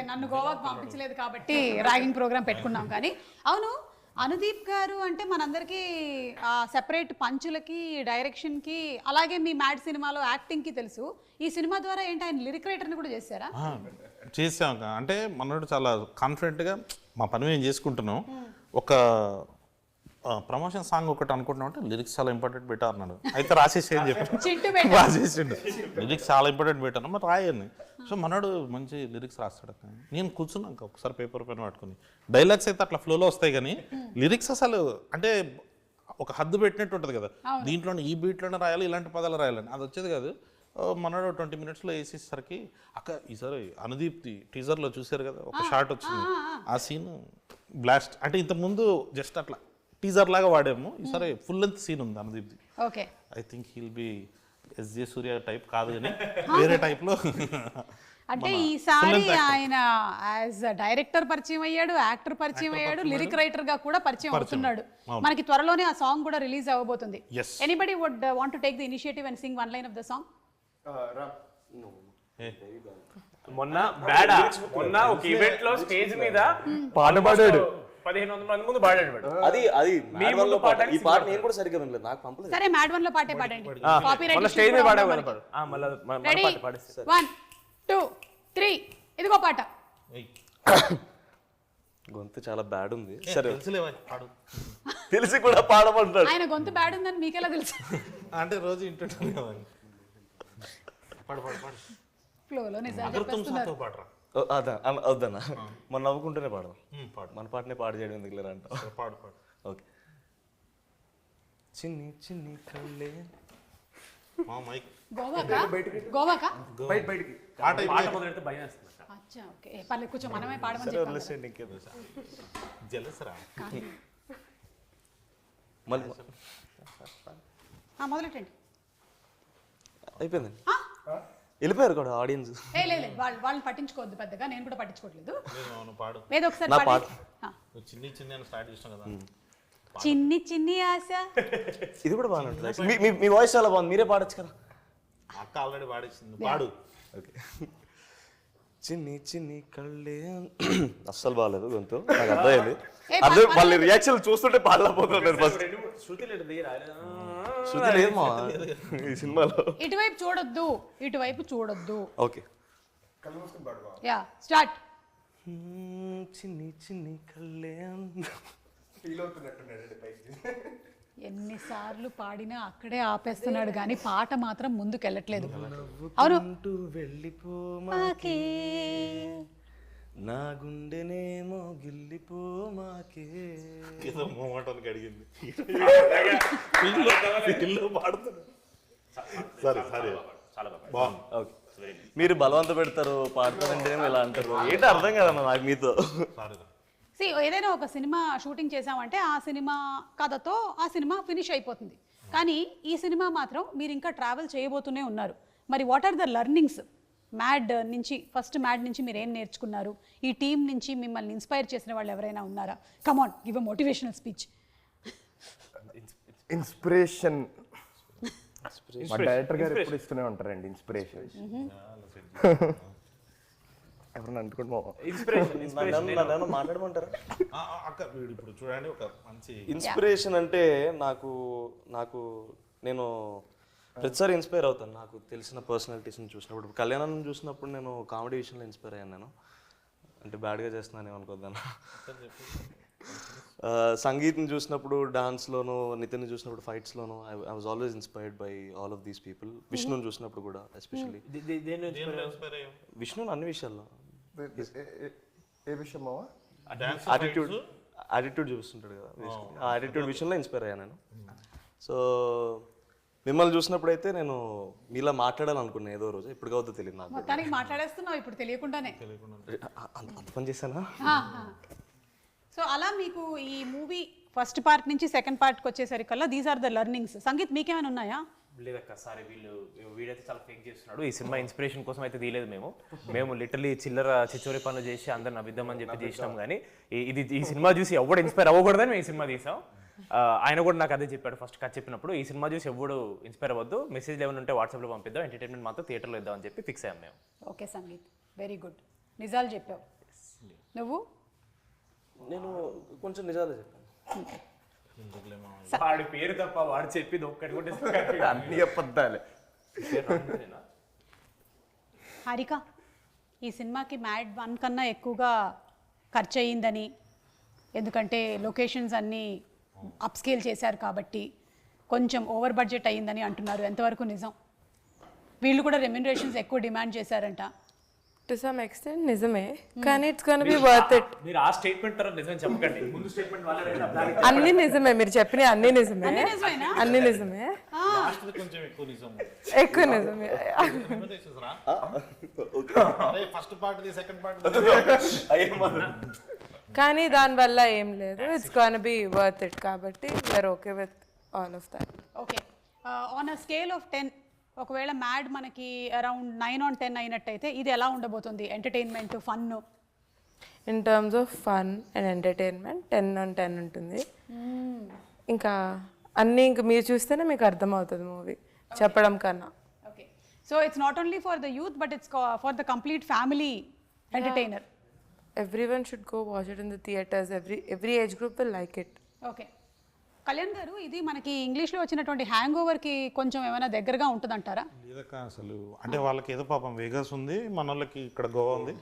నన్ను గోవాకు పంపించలేదు కాబట్టి ర్యాగింగ్ ప్రోగ్రామ్ పెట్టుకున్నాం. కానీ అవును, అనుదీప్ గారు అంటే మనందరికీ సెపరేట్ పంచులకి, డైరెక్షన్కి, అలాగే మీ మ్యాడ్ సినిమాలో యాక్టింగ్కి తెలుసు. ఈ సినిమా ద్వారా ఏంటి ఆయన లిరిక్ రైటర్ని కూడా చేశారా? చేసాం. అంటే మనోడు చాలా కాన్ఫిడెంట్గా మా పని మేము చేసుకుంటున్నాం. ఒక ప్రమోషన్ సాంగ్ ఒకటి అనుకుంటున్నాం అంటే లిరిక్స్ చాలా ఇంపార్టెంట్ పెట్టా అన్నాడు. అయితే రాసేసి అని చెప్పి రాసేసిండు, లిరిక్స్ చాలా ఇంపార్టెంట్ పెట్టాను, మరి రాయని. సో మనోడు మంచి లిరిక్స్ రాస్తాడు. నేను కూర్చున్నాక ఒకసారి పేపర్ పెన్ పట్టుకుని, డైలాగ్స్ అయితే అట్లా ఫ్లోలో వస్తాయి కానీ లిరిక్స్ అసలు అంటే ఒక హద్దు పెట్టినట్టు ఉంటుంది కదా, దీంట్లోనే ఈ బీట్లోనే రాయాలి, ఇలాంటి పదాలు రాయాలని, అది వచ్చేది కాదు. మనోడు 20 minutesలో వేసేసరికి అక్క ఈసారి అనుదీప్ టీజర్లో చూసారు కదా, ఒక షార్ట్ వచ్చింది, ఆ సీన్ బ్లాస్ట్. అంటే ఇంతకుముందు జస్ట్ అట్లా టీజర్ లాగా వాడాము, ఈసారి ఫుల్ లెంత్ సీన్ ఉంది అనుదీప్ది. Okay, I think he'll be SJ Surya type కాదు కానీ వేరే టైప్లో అంటే ఈసారి ఆయన యాజ్ డైరెక్టర్ పరిచయం అయ్యాడు, యాక్టర్ పరిచయం అయ్యాడు, లిరిక్ రైటర్ గా కూడా పరిచయం అవుతున్నాడు. మనకి త్వరలోనే ఆ సాంగ్ కూడా రిలీజ్ అవ్వబోతుంది. Yes. Anybody would want to take the initiative and sing one line of the song? మొన్న ఒక ఈవెంట్ లో స్టేజ్ మీద పాట పాడాడు, 1500 మంది ముందు పాడాడు వాడు. అది మీ ముందు పాడడానికి ఈ పాట నేను కూడా సరిగ్గా వినలేదు, నాకు పంపలేదు. సరే మ్యాడ్ వన్ లో పాటే పాడండి. కాపీరైట్ మళ్ళీ స్టేజ్ మీద పాడావు కదా. మళ్ళీ రెడీ, పాట పాడేస్తా. 1 2 3 ఇదిగో పాట. గొంతు చాలా బ్యాడ్ ఉంది. సరే తెలుసులేవా పాడు. తెలిసి కూడా పాడమంటాడు. ఆయన గొంతు బ్యాడ్ ఉందని మీకెలా తెలుసు? అంటే రోజు వింటుంటాను కదా. పాడు పాడు పాడు. ఫ్లోలో నిజాలు అగర్ తుమ్ చెప్పేస్తున్నారు. సాతో పాడరా. వద్దన్నా మనం నవ్వుకుంటూనే పాడదాం. పాడు మన పాటనే పాడు చేయడం ఎందుకు లేరా అంటాం. పాడు పాడు. ఓకే. చిన్ని చిన్ని కళ్ళే మా మైక్ గోవాకా? గోవాకా? బయటికి పాట పాట మొదలెడితే భయం వేస్తుంది. అచ్చా ఓకే. పర్లేదు కూర్చో, మనమే పాడమని సరే చెప్పాం. వదిలేసేయండి ఇంకేదో. జలసరా. మళ్ళీ మొదలెట్టండి. అయిపోయిందండి. వెళ్ళిపోయారు కూడా ఆడియన్స్. లేదు వాళ్ళని పట్టించుకోవద్దు పెద్దగా, నేను కూడా పట్టించుకోవట్లేదు. అవును పాడు. ఏదో ఒకసారి నా పాడండి. నువ్వు చిన్ని చిన్ని అని స్టార్ట్ చేసాం కదా. చిన్ని చిన్ని ఆశ. ఇది కూడా బాగానే ఉంటుంది. మీ వాయిస్ చాలా బాగుంది, మీరే పాడొచ్చు కదా. అక్క ఆల్రెడీ పాడేసింది, పాడు. ఓకే. చిన్ని చిన్ని కళ్ళే అస్సలు బాగాలేదు గొంతు, నాకు అర్థమైంది. అర్థం వాళ్ళ రియాక్షన్ చూస్తుంటే పాడలేకపోతున్నాను ఫస్ట్. శృతి లేదు దిగి రాలేదు. శృతి లేదు మా ఈ సినిమాలో. ఇటువైపు చూడొద్దు, ఇటువైపు చూడొద్దు. ఓకే. కళ్ళు మూసుకొని పాడుకో. Yeah start. చిన్ని చిన్ని కళ్ళే ఫీల్ అవుతున్నట్టున్నాడు పైకి. ఎన్నిసార్లు పాడినా అక్కడే ఆపేస్తున్నాడు కానీ పాట మాత్రం ముందుకెళ్ళట్లేదు. అవును. వెళ్ళిపోమాకే నా గుండెనేమో గిల్లిపోమాకే. ఏదో మోమాటానికి అడిగింది. ఇల్లు పాడుతున్నాడు. సరే సరే చాలా బాగా బాగుంది. ఓకే. మీరు బలవంత పెడతారు పాడతారంటేనేమో ఇలా అంటారు, ఏంటి అర్థం కదన్నా నాకు మీతో. సరే సి ఏదైనా ఒక సినిమా షూటింగ్ చేసామంటే ఆ సినిమా కథతో ఆ సినిమా ఫినిష్ అయిపోతుంది. కానీ ఈ సినిమా మాత్రం మీరు ఇంకా ట్రావెల్ చేయబోతూనే ఉన్నారు. మరి what are the learnings mad నుంచి, ఫస్ట్ మ్యాడ్ నుంచి మీరు ఏం నేర్చుకున్నారు? ఈ టీం నుంచి మిమ్మల్ని ఇన్స్పైర్ చేసిన వాళ్ళు ఎవరైనా ఉన్నారా? Come on give a motivational speech. Inspiration మా డైరెక్టర్ గారు ఎప్పుడు ఇస్తూనే ఉంటారండి ఇన్స్పిరేషన్. ఎవరన్నా అనుకుంటున్నా ఇన్స్పిరేషన్ మాట్లాడమంటారా? అక్క వీడు ఇప్పుడు చూడండి ఒక మంచి ఇన్స్పిరేషన్ అంటే నాకు నేను ప్రతిసారి ఇన్స్పైర్ అవుతాను నాకు తెలిసిన పర్సనాలిటీస్ని చూసినప్పుడు. కళ్యాణం చూసినప్పుడు నేను కామెడీ విషయంలో ఇన్స్పైర్ అయ్యాను. నేను అంటే బ్యాడ్గా చేస్తున్నాను ఏమనుకోద్దాను. సంగీత్ని చూసినప్పుడు డాన్స్లోను, నితిన్ చూసినప్పుడు ఫైట్స్లోను I was always inspired by all of these people. విష్ణుని చూసినప్పుడు కూడా ఎస్పెషల్లీ. ఇన్స్పైర్ అయ్యాం. విష్ణుని అన్ని విషయాల్లో. ఏ విషయం మావా? యాటిట్యూడ్ చూపిస్తుంటాడు కదా, ఆ యాటిట్యూడ్ విషయంలో ఇన్స్పైర్ అయ్యాను నేను. సో మిమ్మల్ని చూసినప్పుడు అయితే నేను మీలా మాట్లాడాలనుకున్నాను ఏదో రోజు, ఇప్పుడు కావద్దో తెలియదు నాకు. మొత్తానికి మాట్లాడేస్తున్నావు ఇప్పుడు తెలియకుండానే. అంత పని చేశానా? సో అలా మీకు ఈ మూవీ ఫస్ట్ పార్ట్ నుంచి సెకండ్ పార్ట్కి వచ్చేసరికల్లా these are the learnings. Sangeeth మీకేమైనా ఉన్నాయా? లేదక్క, సారీ వీడైతే చాలా ఫేక్ చేస్తున్నాడు. ఈ సినిమా ఇన్స్పిరేషన్ కోసం అయితే తీయలేదు మేము లిటరలీ చిల్లర చిచ్చోరి పనులు చేసి అందరిని నవ్విద్దామని చెప్పి చేసినాం. కానీ ఈ సినిమా చూసి ఎవడు ఇన్స్పైర్ అవ్వకూడదని మేము ఈ సినిమా తీసాం. ఆయన కూడా నాకు అదే చెప్పాడు ఫస్ట్ కథ చెప్పినప్పుడు, ఈ సినిమా చూసి ఎవడు ఇన్స్పైర్ అవ్వద్దు, మెసేజ్ ఏమైనా ఉంటే వాట్సాప్లో పంపిద్దాం, ఎంటర్టైన్మెంట్ మాత్రం థియేటర్లో ఇద్దాం అని చెప్పి ఫిక్స్ అయ్యాం మేము. Okay sangeet, very good. నిజాలు చెప్పావు. నువ్వు? నేను కొంచెం నిజాలే చెప్పాను. వాడి పేరు తప్ప వాడు చెప్పింది ఒక్కటి కూడా అన్ని అబద్ధాలే. హారిక, ఈ సినిమాకి మ్యాడ్ 1 కన్నా ఎక్కువగా ఖర్చు అయ్యిందని, ఎందుకంటే లొకేషన్స్ అన్నీ అప్స్కేల్ చేశారు కాబట్టి కొంచెం ఓవర్ బడ్జెట్ అయ్యిందని అంటున్నారు. ఎంతవరకు నిజం? వీళ్ళు కూడా రెమ్యునరేషన్స్ ఎక్కువ డిమాండ్ చేశారంట. టు సమ్ ఎక్స్టెంట్ నిజమే, కానీ it's gonna be worth it. మీరు ఆ స్టేట్మెంట్ తర్వాత నిజం చెప్పకండి, ముందు స్టేట్మెంట్ వాళ్ళ అన్ని నిజమే, మీరు చెప్పిన అన్ని నిజమే, నిజమేనా? అన్ని నిజమే, లాస్ట్ కొంచెం ఎక్కువ నిజం. ఎక్కువ నిజమే. ఫస్ట్ పార్ట్ సెకండ్ పార్ట్ కానీ దానివల్ల ఏం లేదు, it's gonna be worth it కాబట్టి we are okay with all of that. Okay, on a scale of 10 ఒకవేళ మ్యాడ్ మనకి అరౌండ్ 9 on 10 అయినట్టయితే ఇది ఎలా ఉండబోతుంది? Entertainment, fun. In terms of fun and entertainment 10 on 10 ఉంటుంది. ఇంకా అన్నీ ఇంకా మీరు చూస్తేనే మీకు అర్థమవుతుంది మూవీ చెప్పడం కన్నా. Okay, so it's not only for the youth but it's for the complete family entertainer. Everyone should go watch it in the theatres. Every age group will like it. Okay, Kalyan గారు, ఇది మనకి ఇంగ్లీష్లో వచ్చినటువంటి hang ఓవర్కి కొంచెం ఏమైనా దగ్గరగా ఉంటుందంటారా? లేదక్క, అసలు అంటే వాళ్ళకి ఏదో పాపం వేగస్ ఉంది, మన వాళ్ళకి ఇక్కడ గోవా ఉంది,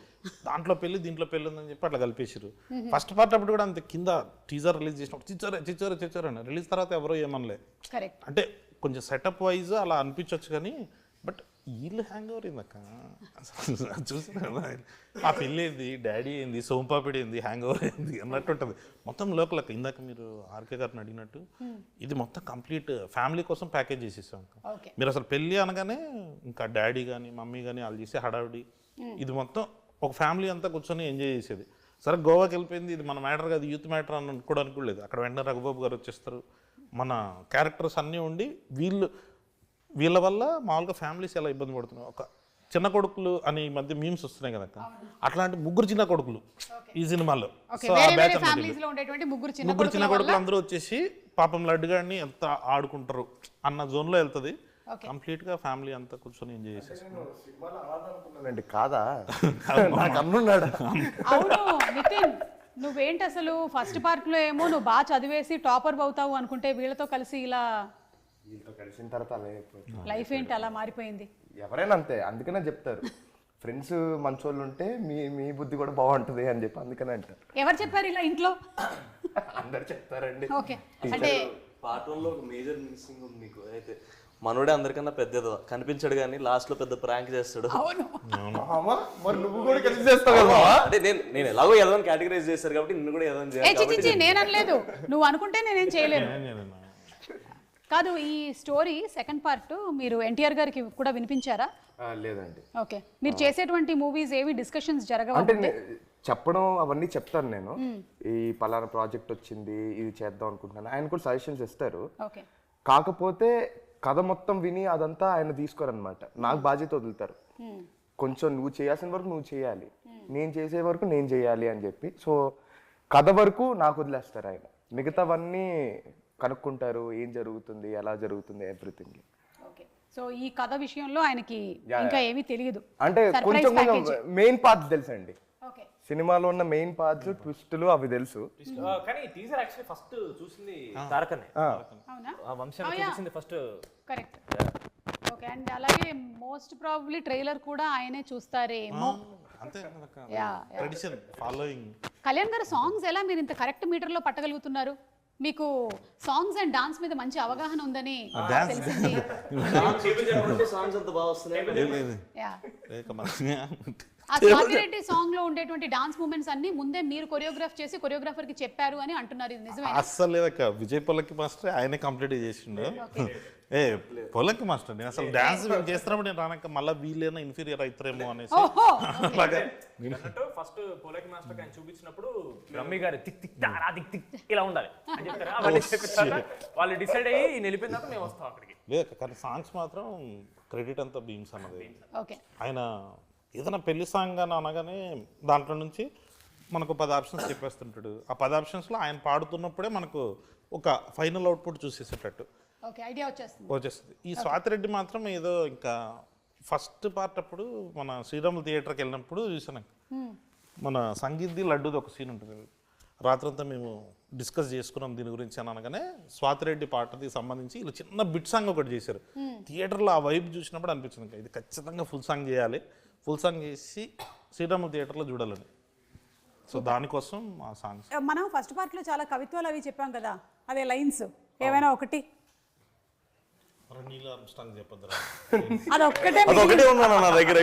దాంట్లో పెళ్ళి దీంట్లో పెళ్ళి ఉందని చెప్పి అట్లా కలిపేసారు. ఫస్ట్ పార్ట్ అప్పుడు కూడా అంతే, కింద టీజర్ రిలీజ్ చేసినప్పుడు చిచ్చోరే అని, రిలీజ్ తర్వాత ఎవరో ఏమనలే. కరెక్ట్. అంటే కొంచెం సెటప్ వైజ్ అలా అనిపించవచ్చు కానీ, బట్ వీళ్ళు హ్యాంగ్ ఓవర్ ఏందక్క చూసిన ఆ పెళ్ళి ఏంది, డాడీ ఏంది, సోంపాపిడి ఏంది, హ్యాంగ్ ఓవర్ ఏంది అన్నట్టు ఉంటుంది మొత్తం లోకలక్క. ఇందాక మీరు ఆర్కే గారిని అడిగినట్టు ఇది మొత్తం కంప్లీట్ ఫ్యామిలీ కోసం ప్యాకేజ్ చేసేసాం. మీరు అసలు పెళ్ళి అనగానే ఇంకా డాడీ కానీ మమ్మీ కానీ వాళ్ళు చేసే హడావిడి, ఇది మొత్తం ఒక ఫ్యామిలీ అంతా కూర్చొని ఎంజాయ్ చేసేది. సరే గోవాకి వెళ్ళిపోయింది, ఇది మన మ్యాటర్ కాదు, యూత్ మ్యాటర్ అని అనుకోవడానికి కూడా లేదు. అక్కడ వెంటనే రఘుబాబు గారు వచ్చేస్తారు, మన క్యారెక్టర్స్ అన్నీ ఉండి వీళ్ళ వల్ల మామూలుగా ఫ్యామిలీస్ ఎలా ఇబ్బంది పడుతున్నాయి. ఒక చిన్న కొడుకులు అని ఈ మధ్య మీమ్స్ వస్తున్నాయి కదా, అట్లాంటి ముగ్గురు చిన్న కొడుకులు ఈ సినిమాలో. సో ఆ బ్యాచ్ ముగ్గురు చిన్న కొడుకులు అందరూ వచ్చేసి పాపం లడ్డుగాడిని ఎంత ఆడుకుంటారు అన్న జోన్లో వెళ్తుంది. కంప్లీట్ గా ఫ్యామిలీ అంతా కూర్చొని ఎంజాయ్ చేసేసి కాదా నాకు అన్నున్నాడు. అవును నితిన్, నువ్వేంటి అసలు ఫస్ట్ పార్ట్ లో ఏమో నువ్వు బాగా చదివేసి టాపర్ అవుతావు అనుకుంటే వీళ్ళతో కలిసి ఇలా వీళ్ళతో కలిసిన తర్వాత అలా అయిపోయింది. లైఫ్ ఏంటి అలా మారిపోయింది? ఎవరైనా అంతే, అందుకనే చెప్తారు ఫ్రెండ్స్ మంచోళ్ళు ఉంటే మీ బుద్ధి కూడా బాగుంటుంది అని చెప్పి అందుకనే అంటారు. ఎవరు చెప్పారు ఇలా ఇంట్లో? అందరు చెప్తారండి. ఓకే, అంటే పార్ట్ 1లో ఒక మేజర్ మిస్సింగ్ ఉంది మీకు. అయితే మనోడే అందరికన్నా పెద్దదో కనిపించాడు కానీ లాస్ట్ లో పెద్ద ప్రాంక్ చేస్తాడు. అవును, మరి నువ్వు కూడా కలిసి చేస్తావు కదా. అంటే నేను ఎలాగో ఎదవని కేటగరైజ్ చేశారు కాబట్టి నిన్ను కూడా ఎదవని చేయాలి. నేను అనలేదు, నువ్వు అనుకుంటే నేనేం చేయలేను. కాదు, ఈ స్టోరీ సెకండ్ పార్ట్ మీరు ఎన్టీఆర్ గారికి కూడా వినిపించారా? లేదండి. ఓకే, మీరు చేసేటువంటి మూవీస్ ఏవి డిస్కషన్స్ అంటే జరగవంటే చెప్పడం అవన్నీ చెప్తాను నేను, ఈ పలానా ప్రాజెక్ట్ వచ్చింది ఇది చేద్దాం అనుకుంటున్నాను, ఆయన కూడా సజెషన్స్ ఇస్తారు. ఓకే, కాకపోతే కథ మొత్తం విని అదంతా ఆయన తీసుకోరనమాట, నాకు బాధ్యత వదులుతారు. కొంచెం నువ్వు చేయాల్సిన వరకు నువ్వు చేయాలి, నేను చేసే వరకు నేను చేయాలి అని చెప్పి. సో కథ వరకు నాకు వదిలేస్తారు ఆయన, మిగతావన్నీ కనుక్కుంటారు, ఏం జరుగుతుంది ఎలా జరుగుతుంది ఎవ్రీథింగ్. ఓకే, సో ఈ కథ విషయంలో ఆయనకి ఇంకా ఏమీ తెలియదు, అంటే కొంచెం మెయిన్ పార్ట్స్ తెలుసండి, ఓకే, సినిమాలో ఉన్న మెయిన్ పార్ట్స్ ట్విస్టులు అవి తెలుసు. కానీ టీజర్ యాక్చువల్లీ ఫస్ట్ చూసింది తారకనే. అవునా? ఆ వంశాన్ని చూసింది ఫస్ట్. కరెక్ట్. ఓకే, అండ్ అలాగే మోస్ట్ ప్రాబబ్లీ ట్రైలర్ కూడా ఆయనే చూస్తారేమో. అంతే ట్రెడిషన్ ఫాలోయింగ్. కళ్యాణ్ గారు, సాంగ్స్ ఎలా మీరు ఇంత కరెక్ట్ మీటర్ లో పట్టగలుగుతున్నారు? మీకు సాంగ్స్ అండ్ డాన్స్ మీద మంచి అవగాహన ఉందని తెలిసింది. సాంగ్స్ అంత బాగా వస్తున్నాయి. ఆ స్వాతిరెడ్డి సాంగ్ లో ఉండేటువంటి డాన్స్ మూమెంట్స్ అన్ని ముందే మీరు కొరియోగ్రాఫ్ చేసి కొరియోగ్రాఫర్ కి చెప్పారు అని అంటున్నారు, ఇది నిజమే? అస్సలు లేదక్క, విజయ్ పొల్లకి మాస్టర్ ఆయనే కంప్లీట్ చేసిండు. పొల్లకి మాస్టర్ నేను అసలు డాన్స్ చేస్తున్నప్పుడు నేను రానక్క మళ్ళీ వీళ్ళైనా ఇన్ఫీరియర్ అవుతారేమో అనేసి ఫస్ట్ పోలకి మాస్టర్ ఆయన చూపించినప్పుడు రమ్మి గారు టిక్ టిక్ తారా టిక్ టిక్ ఇలా ఉండాలి అని చెప్తారు. అవన్నీ చెప్పిన వాళ్ళు డిసైడ్ అయ్యి ఈయన వెళ్ళిపోయిన తర్వాత మేము వస్తాం అక్కడికి. లేదు కానీ సాంగ్స్ మాత్రం క్రెడిట్ అంతా బీమ్స్ అన్నది. ఓకే, ఆయన ఏదైనా పెళ్లి సాంగ్ అని అనగానే దాంట్లో నుంచి మనకు 10 ఆప్షన్స్ చెప్పేస్తుంటాడు. ఆ 10 ఆప్షన్స్లో ఆయన పాడుతున్నప్పుడే మనకు ఒక ఫైనల్ అవుట్పుట్ చూసేసేటట్టు ఓకే, ఐడియా వచ్చేస్తుంది. ఈ స్వాతిరెడ్డి మాత్రం ఏదో ఇంకా ఫస్ట్ పార్ట్ అప్పుడు మన శ్రీరాములు థియేటర్కి వెళ్ళినప్పుడు చూసాను, మన సంగీత్ది లడ్డూది ఒక సీన్ ఉంటుంది. రాత్రంతా మేము డిస్కస్ చేసుకున్నాం దీని గురించి అని అనగానే స్వాతిరెడ్డి పాటకి సంబంధించి ఇలా చిన్న బిట్ సాంగ్ ఒకటి చేశారు. థియేటర్లో ఆ వైబ్ చూసినప్పుడు అనిపించింది ఇది ఖచ్చితంగా ఫుల్ సాంగ్ చేయాలి, ఫుల్ సాంగ్ చేసి శ్రీరాములు థియేటర్లో చూడాలని. సో దానికోసం ఆ సాంగ్స్. మనం ఫస్ట్ పార్ట్ లో చాలా కవిత్వాలు అవి చెప్పాం కదా, అదే లైన్స్ ఏమైనా ఒకటి అదొకటే ఉన్నాను నా దగ్గర.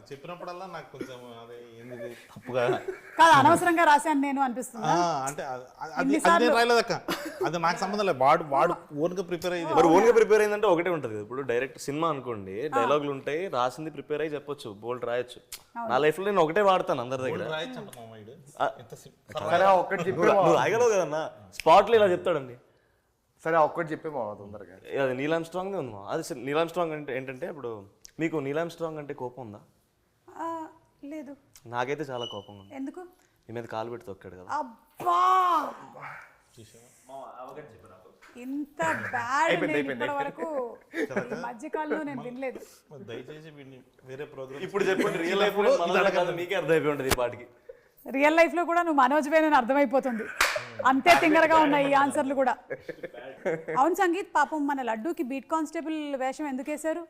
చెప్పినప్పుడల్లా నాకు కొంచెం అదే ఏంది తప్పుగా కాదు, అనవసరంగా రాశాను నేను అనిపిస్తుంది. అంటే అది రాయలేదక్క, అది నాకు సంబంధం లేదు. వాడు ఓన్ గా ప్రిపేర్ అయ్యింది. మరి ఓన్ గా ప్రిపేర్ అయిందంటే ఒకటే ఉంటుంది. ఇప్పుడు డైరెక్ట్ సినిమా అనుకోండి, డైలాగులు ఉంటాయి, రాసింది ప్రిపేర్ అయ్యి చెప్పొచ్చు, బోల్డ్ రాయొచ్చు. నా లైఫ్ లో నేను ఒకటే వాడతాను అందరి దగ్గర. ఒకటి నువ్వు రాయగలవు కదన్నా, స్పాట్ లో ఇలా చెప్తాడండి, సరే ఒక్కటి చెప్పే మామ తొందరగా. అది నీలామ్ స్ట్రాంగ్ ఉంది మా. అది నీలామ్ స్ట్రాంగ్ అంటే ఏంటంటే ఇప్పుడు మీకు నీలామ్ స్ట్రాంగ్ అంటే కోపం ఉందా? లేదు. నాకైతే చాలా కోపం ఉంది. ఎందుకు? నీ మీద కాలు పెట్టి తొక్కాడు కదా. అబ్బా ఇంత బ్యాడ్ ఇప్పటి వరకు ఈ మధ్యకాలంలో నేను వినలేదు. దయచేసి వీడిని వేరే ప్రోగ్రామ్ ఇప్పుడు చెప్పండి రియల్ లైఫ్ మీకే అర్థమైపోయి ఉంటుంది ఈ పాటికి. రియల్ లైఫ్ లో కూడా నువ్వు మనోజ్ వేణని అర్థమైపోతుంది. అంతే తింగరగా ఉన్నాయి ఈ ఆన్సర్లు కూడా. అవును సంగీత్, పాపం మన లడ్డూకి బీట్ కానిస్టేబుల్ వేషం ఎందుకు వేశారు?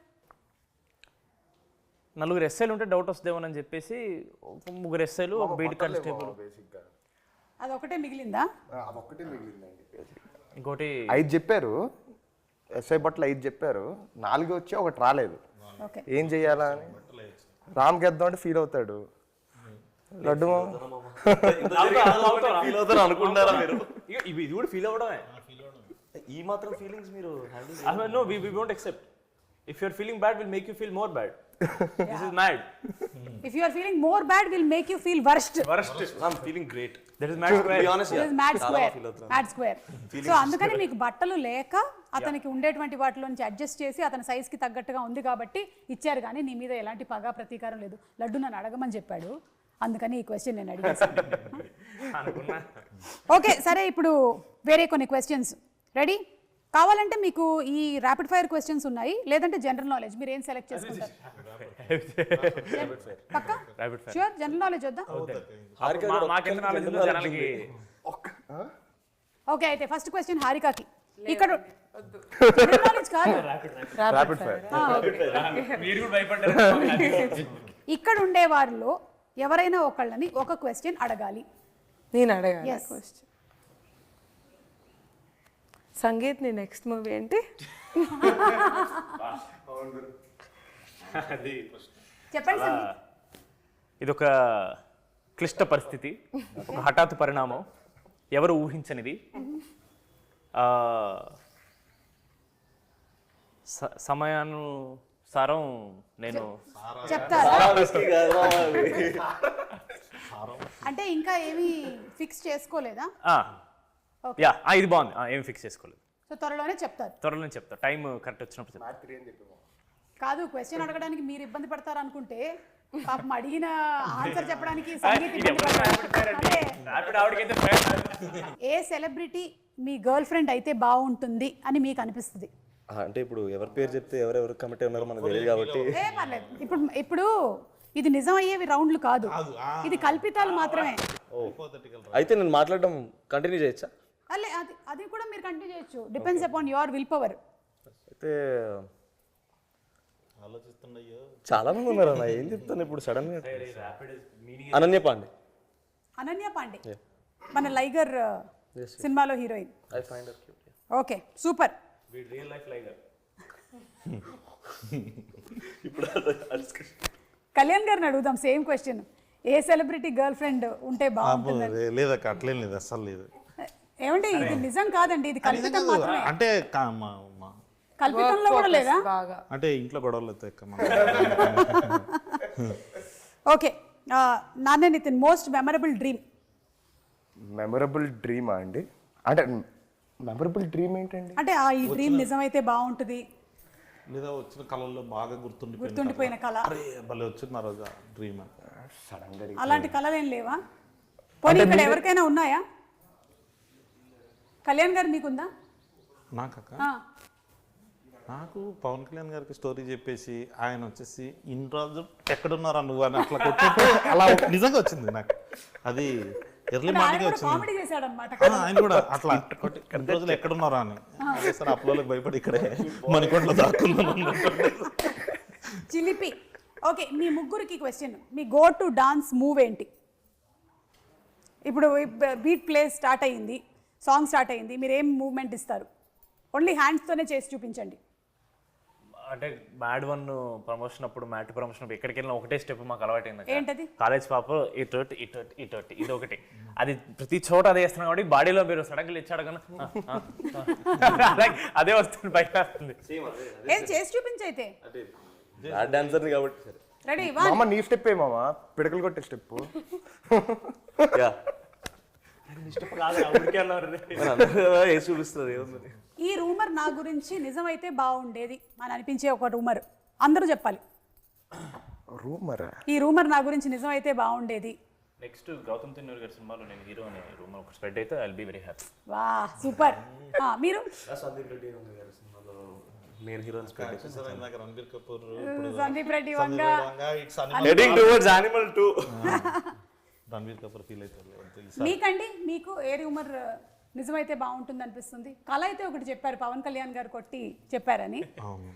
4 ఎస్ఐలు ఉంటే డౌట్ వస్తుందేమోనని చెప్పేసి 3 ఎస్ఐలు ఒక బీట్ కానిస్టేబుల్. అది ఒకటే మిగిలిందా? అదొక్కటే మిగిలిందండి. ఇంకోటి 5 చెప్పారు, ఎస్ఐ బట్టలు 5 చెప్పారు, 4 వచ్చి ఒకటి రాలేదు. ఓకే, ఏం చెయ్యాలా అని రామ్ గెద్దాం అంటే ఫీల్ అవుతాడు. లడ్డు ఫీల్ అవుతారు అనుకుంటారా మీరు? ఇది కూడా ఫీల్ అవ్వడమే. ఈ మాత్రం ఫీలింగ్స్ మీరు No, we won't accept. If you're feeling bad, we'll make you feel more bad. This is mad. If you are feeling more bad will make you feel worst. I'm feeling great. That is mad square. Be honest, This is mad చాలా square. feel అవుతున్నాను. Mad square. So అందుకని మీకు బట్టలు లేక అతనికి ఉండేటువంటి వాటిలో నుంచి అడ్జస్ట్ చేసి అతని సైజ్ కి తగ్గట్టుగా ఉంది కాబట్టి ఇచ్చారు, కానీ నీ మీద ఎలాంటి పగా ప్రతీకారం లేదు. లడ్డు నన్ను అడగమని చెప్పాడు, అందుకని ఈ క్వశ్చన్ నేను అడిగేసాను. ఓకే సరే, ఇప్పుడు వేరే కొన్ని క్వశ్చన్స్ రెడీ కావాలంటే మీకు ఈ ర్యాపిడ్ ఫైర్ క్వశ్చన్స్ ఉన్నాయి, లేదంటే జనరల్ నాలెడ్జ్, మీరు ఏం సెలెక్ట్ చేసుకుంటారు? పక్కా ష్యూర్ జనరల్ నాలెడ్జ్ వద్దా? మాకెంత నాలెడ్జ్ ఉందో జనాలకి. ఓకే అయితే ఫస్ట్ క్వశ్చన్ హారికాకి. ఇక్కడ జనరల్ నాలెడ్జ్ కాదు, ర్యాపిడ్ ఫైర్. మీరు కూడా భయపడ్డారు. ఇక్కడ ఉండే వారిలో ఎవరైనా ఒకళ్ళని ఒక క్వశ్చన్ అడగాలి. నేను అడగాలి Yes. క్వశ్చన్. సంగీత్ నీ నెక్స్ట్ మూవీ ఏంటి? చెప్పండి సంగీత్. ఇదొక క్లిష్ట పరిస్థితి, ఒక హఠాత్తు పరిణామం, ఎవరు ఊహించనిది. సమయానుసారం నేను చెప్తారా? అంటే ఇంకా ఏమీ ఫిక్స్ చేసుకోలేదా? ఇది బాగుంది, ఏం ఫిక్స్ చేసుకోలేదు. సో త్వరలోనే చెప్తారు. త్వరలో చెప్తా, టైం కరెక్ట్ వచ్చినప్పుడు చెప్తా. కాదు, క్వశ్చన్ అడగడానికి మీరు ఇబ్బంది పడతారు అనుకుంటే పాపం అడిగిన ఆన్సర్ చెప్పడానికి సంగీత్ ఇబ్బంది పడతారు. ఏ సెలబ్రిటీ మీ గర్ల్ ఫ్రెండ్ అయితే బాగుంటుంది అని మీకు అనిపిస్తుంది? అంటే ఇప్పుడు ఎవరి పేరు చెప్తే ఎవరెవరు కమిటీ ఉన్నారో మనకు తెలియదు కాబట్టి ఏ పర్లేదు. ఇప్పుడు ఇది నిజం అయ్యేవి రౌండ్లు కాదు, ఇది కల్పితాలు మాత్రమే. అయితే నేను మాట్లాడడం కంటిన్యూ చేయొచ్చా? అల్లే అది కూడా మీరు కంటిన్యూ చేయొచ్చు, depends upon your will power. అయితే ఆలోచిస్తున్నాయో చాలా మంది ఉన్నారు అన్న, ఏం చెప్తాను ఇప్పుడు సడన్ గా. అనన్య పాండే. అనన్య పాండే మన లైగర్ సినిమాలో heroine. I find her cute. Okay super. Real life Liger. ఇప్పుడు కళ్యాణ్ గారిని అడుగుదాం సేమ్ క్వశ్చన్. ఏ సెలబ్రిటీ గర్ల్ ఫ్రెండ్ ఉంటే బాగుంటుంది? లేదక్క, అట్లేం లేదు, అస్సలు లేదు. ఏమంటే ఇది నిజం కాదండి, ఇది కల్పితం మాత్రమే. అంటే కల్పితంలో కూడా లేదా? బాగా అంటే ఇంట్లో గొడవలు అవుతాయి. ఓకే నాన్నే Nitin, most memorable dream. Memorable డ్రీమా అండి? అంటే మెమరబుల్ డ్రీమ్ ఏంటండి? అంటే ఈ డ్రీమ్ నిజమైతే బాగుంటుంది, లేదా వచ్చిన కళల్లో బాగా గుర్తుండిపోయిన కళ. అరే భలే వచ్చింది ఆ రోజు డ్రీమ్ అని. సడన్ గా అలాంటి కళలు ఏం లేవా? పోనీ ఇక్కడ ఎవరికైనా ఉన్నాయా? కళ్యాణ్ గారు మీకుందా? నాకక్క, నాకు పవన్ కళ్యాణ్ గారికి స్టోరీ చెప్పేసి ఆయన వచ్చేసి ఇన్ని రోజులు ఎక్కడున్నారా నువ్వు అని అట్లా కొట్టే అలా నిజంగా వచ్చింది నాకు. అది ఎర్లీ మార్నింగ్ వచ్చింది. కామెడీ చేశాడన్నమాట. ఆయన కూడా అట్లా కొట్టి ఇన్ని రోజులు ఎక్కడున్నారా అని. సార్ అప్లోకి భయపడి ఇక్కడే మణికొండలో దాక్కున్నాను. చిలిపి. ఓకే మీ ముగ్గురికి question, me go to dance move ఏంటి? ఇప్పుడు బీట్ ప్లే స్టార్ట్ అయ్యింది, సాంగ్ స్టార్ట్ అయ్యింది, మీరు ఏం మూవ్మెంట్ ఇస్తారు? ఓన్లీ హ్యాండ్స్తోనే చేసి చూపించండి. అంటే మ్యాడ్ 1 ప్రమోషన్ అప్పుడు, మ్యాట్ ప్రమోషన్ అప్పుడు ఎక్కడికి వెళ్ళినా ఒకటే స్టెప్ మాకు అలవాటైంది. ఏంటది? కాలేజ్ పాప ఇటు ఇది ఒకటి, అది ప్రతి చోట అదే వేస్తున్నాం కాబట్టి బాడీలో మీరు సడన్గా ఇచ్చాడు కన్నా అదే వస్తుంది, బయట వస్తుంది. ఏం చేసి చూపించైతే. డాన్సర్ కాబట్టి రెడీ? మామ నీ స్టెప్ ఏ మామ, పిడకలు కొట్టే స్టెప్. స్టెప్ కాదు, ఊరికే అన్నారు. వేసి చూపిస్తుంది ఏముంది. ఈ రూమర్ నా గురించి నిజమైతే బాగుండేది అని అనిపించే ఒక రూమర్ అందరూ చెప్పాలి. రూమరా? ఈ రూమర్ నా గురించి నిజమైతే బాగుండేది. నెక్స్ట్ గౌతమ్ తిన్నూరు గారి సినిమాలో నేను హీరో అనే రూమ్ ఒక స్ప్రెడ్ అయితే I will be very happy. వా సూపర్. మీరు సందీప్ రెడ్డి గారి సినిమాలో నేను హీరోయిన్ ఇందాక Ranbir Kapoor, Sandeep Reddy Vanga heading towards Animal 2. Ranbir Kapoor feel అవుతారు. మీకండి, మీకు ఏ రూమర్ నిజమైతే బాగుంటుంది అనిపిస్తుంది? కళ అయితే ఒకటి చెప్పారు, పవన్ కళ్యాణ్ గారు కొట్టి చెప్పారని. అవును,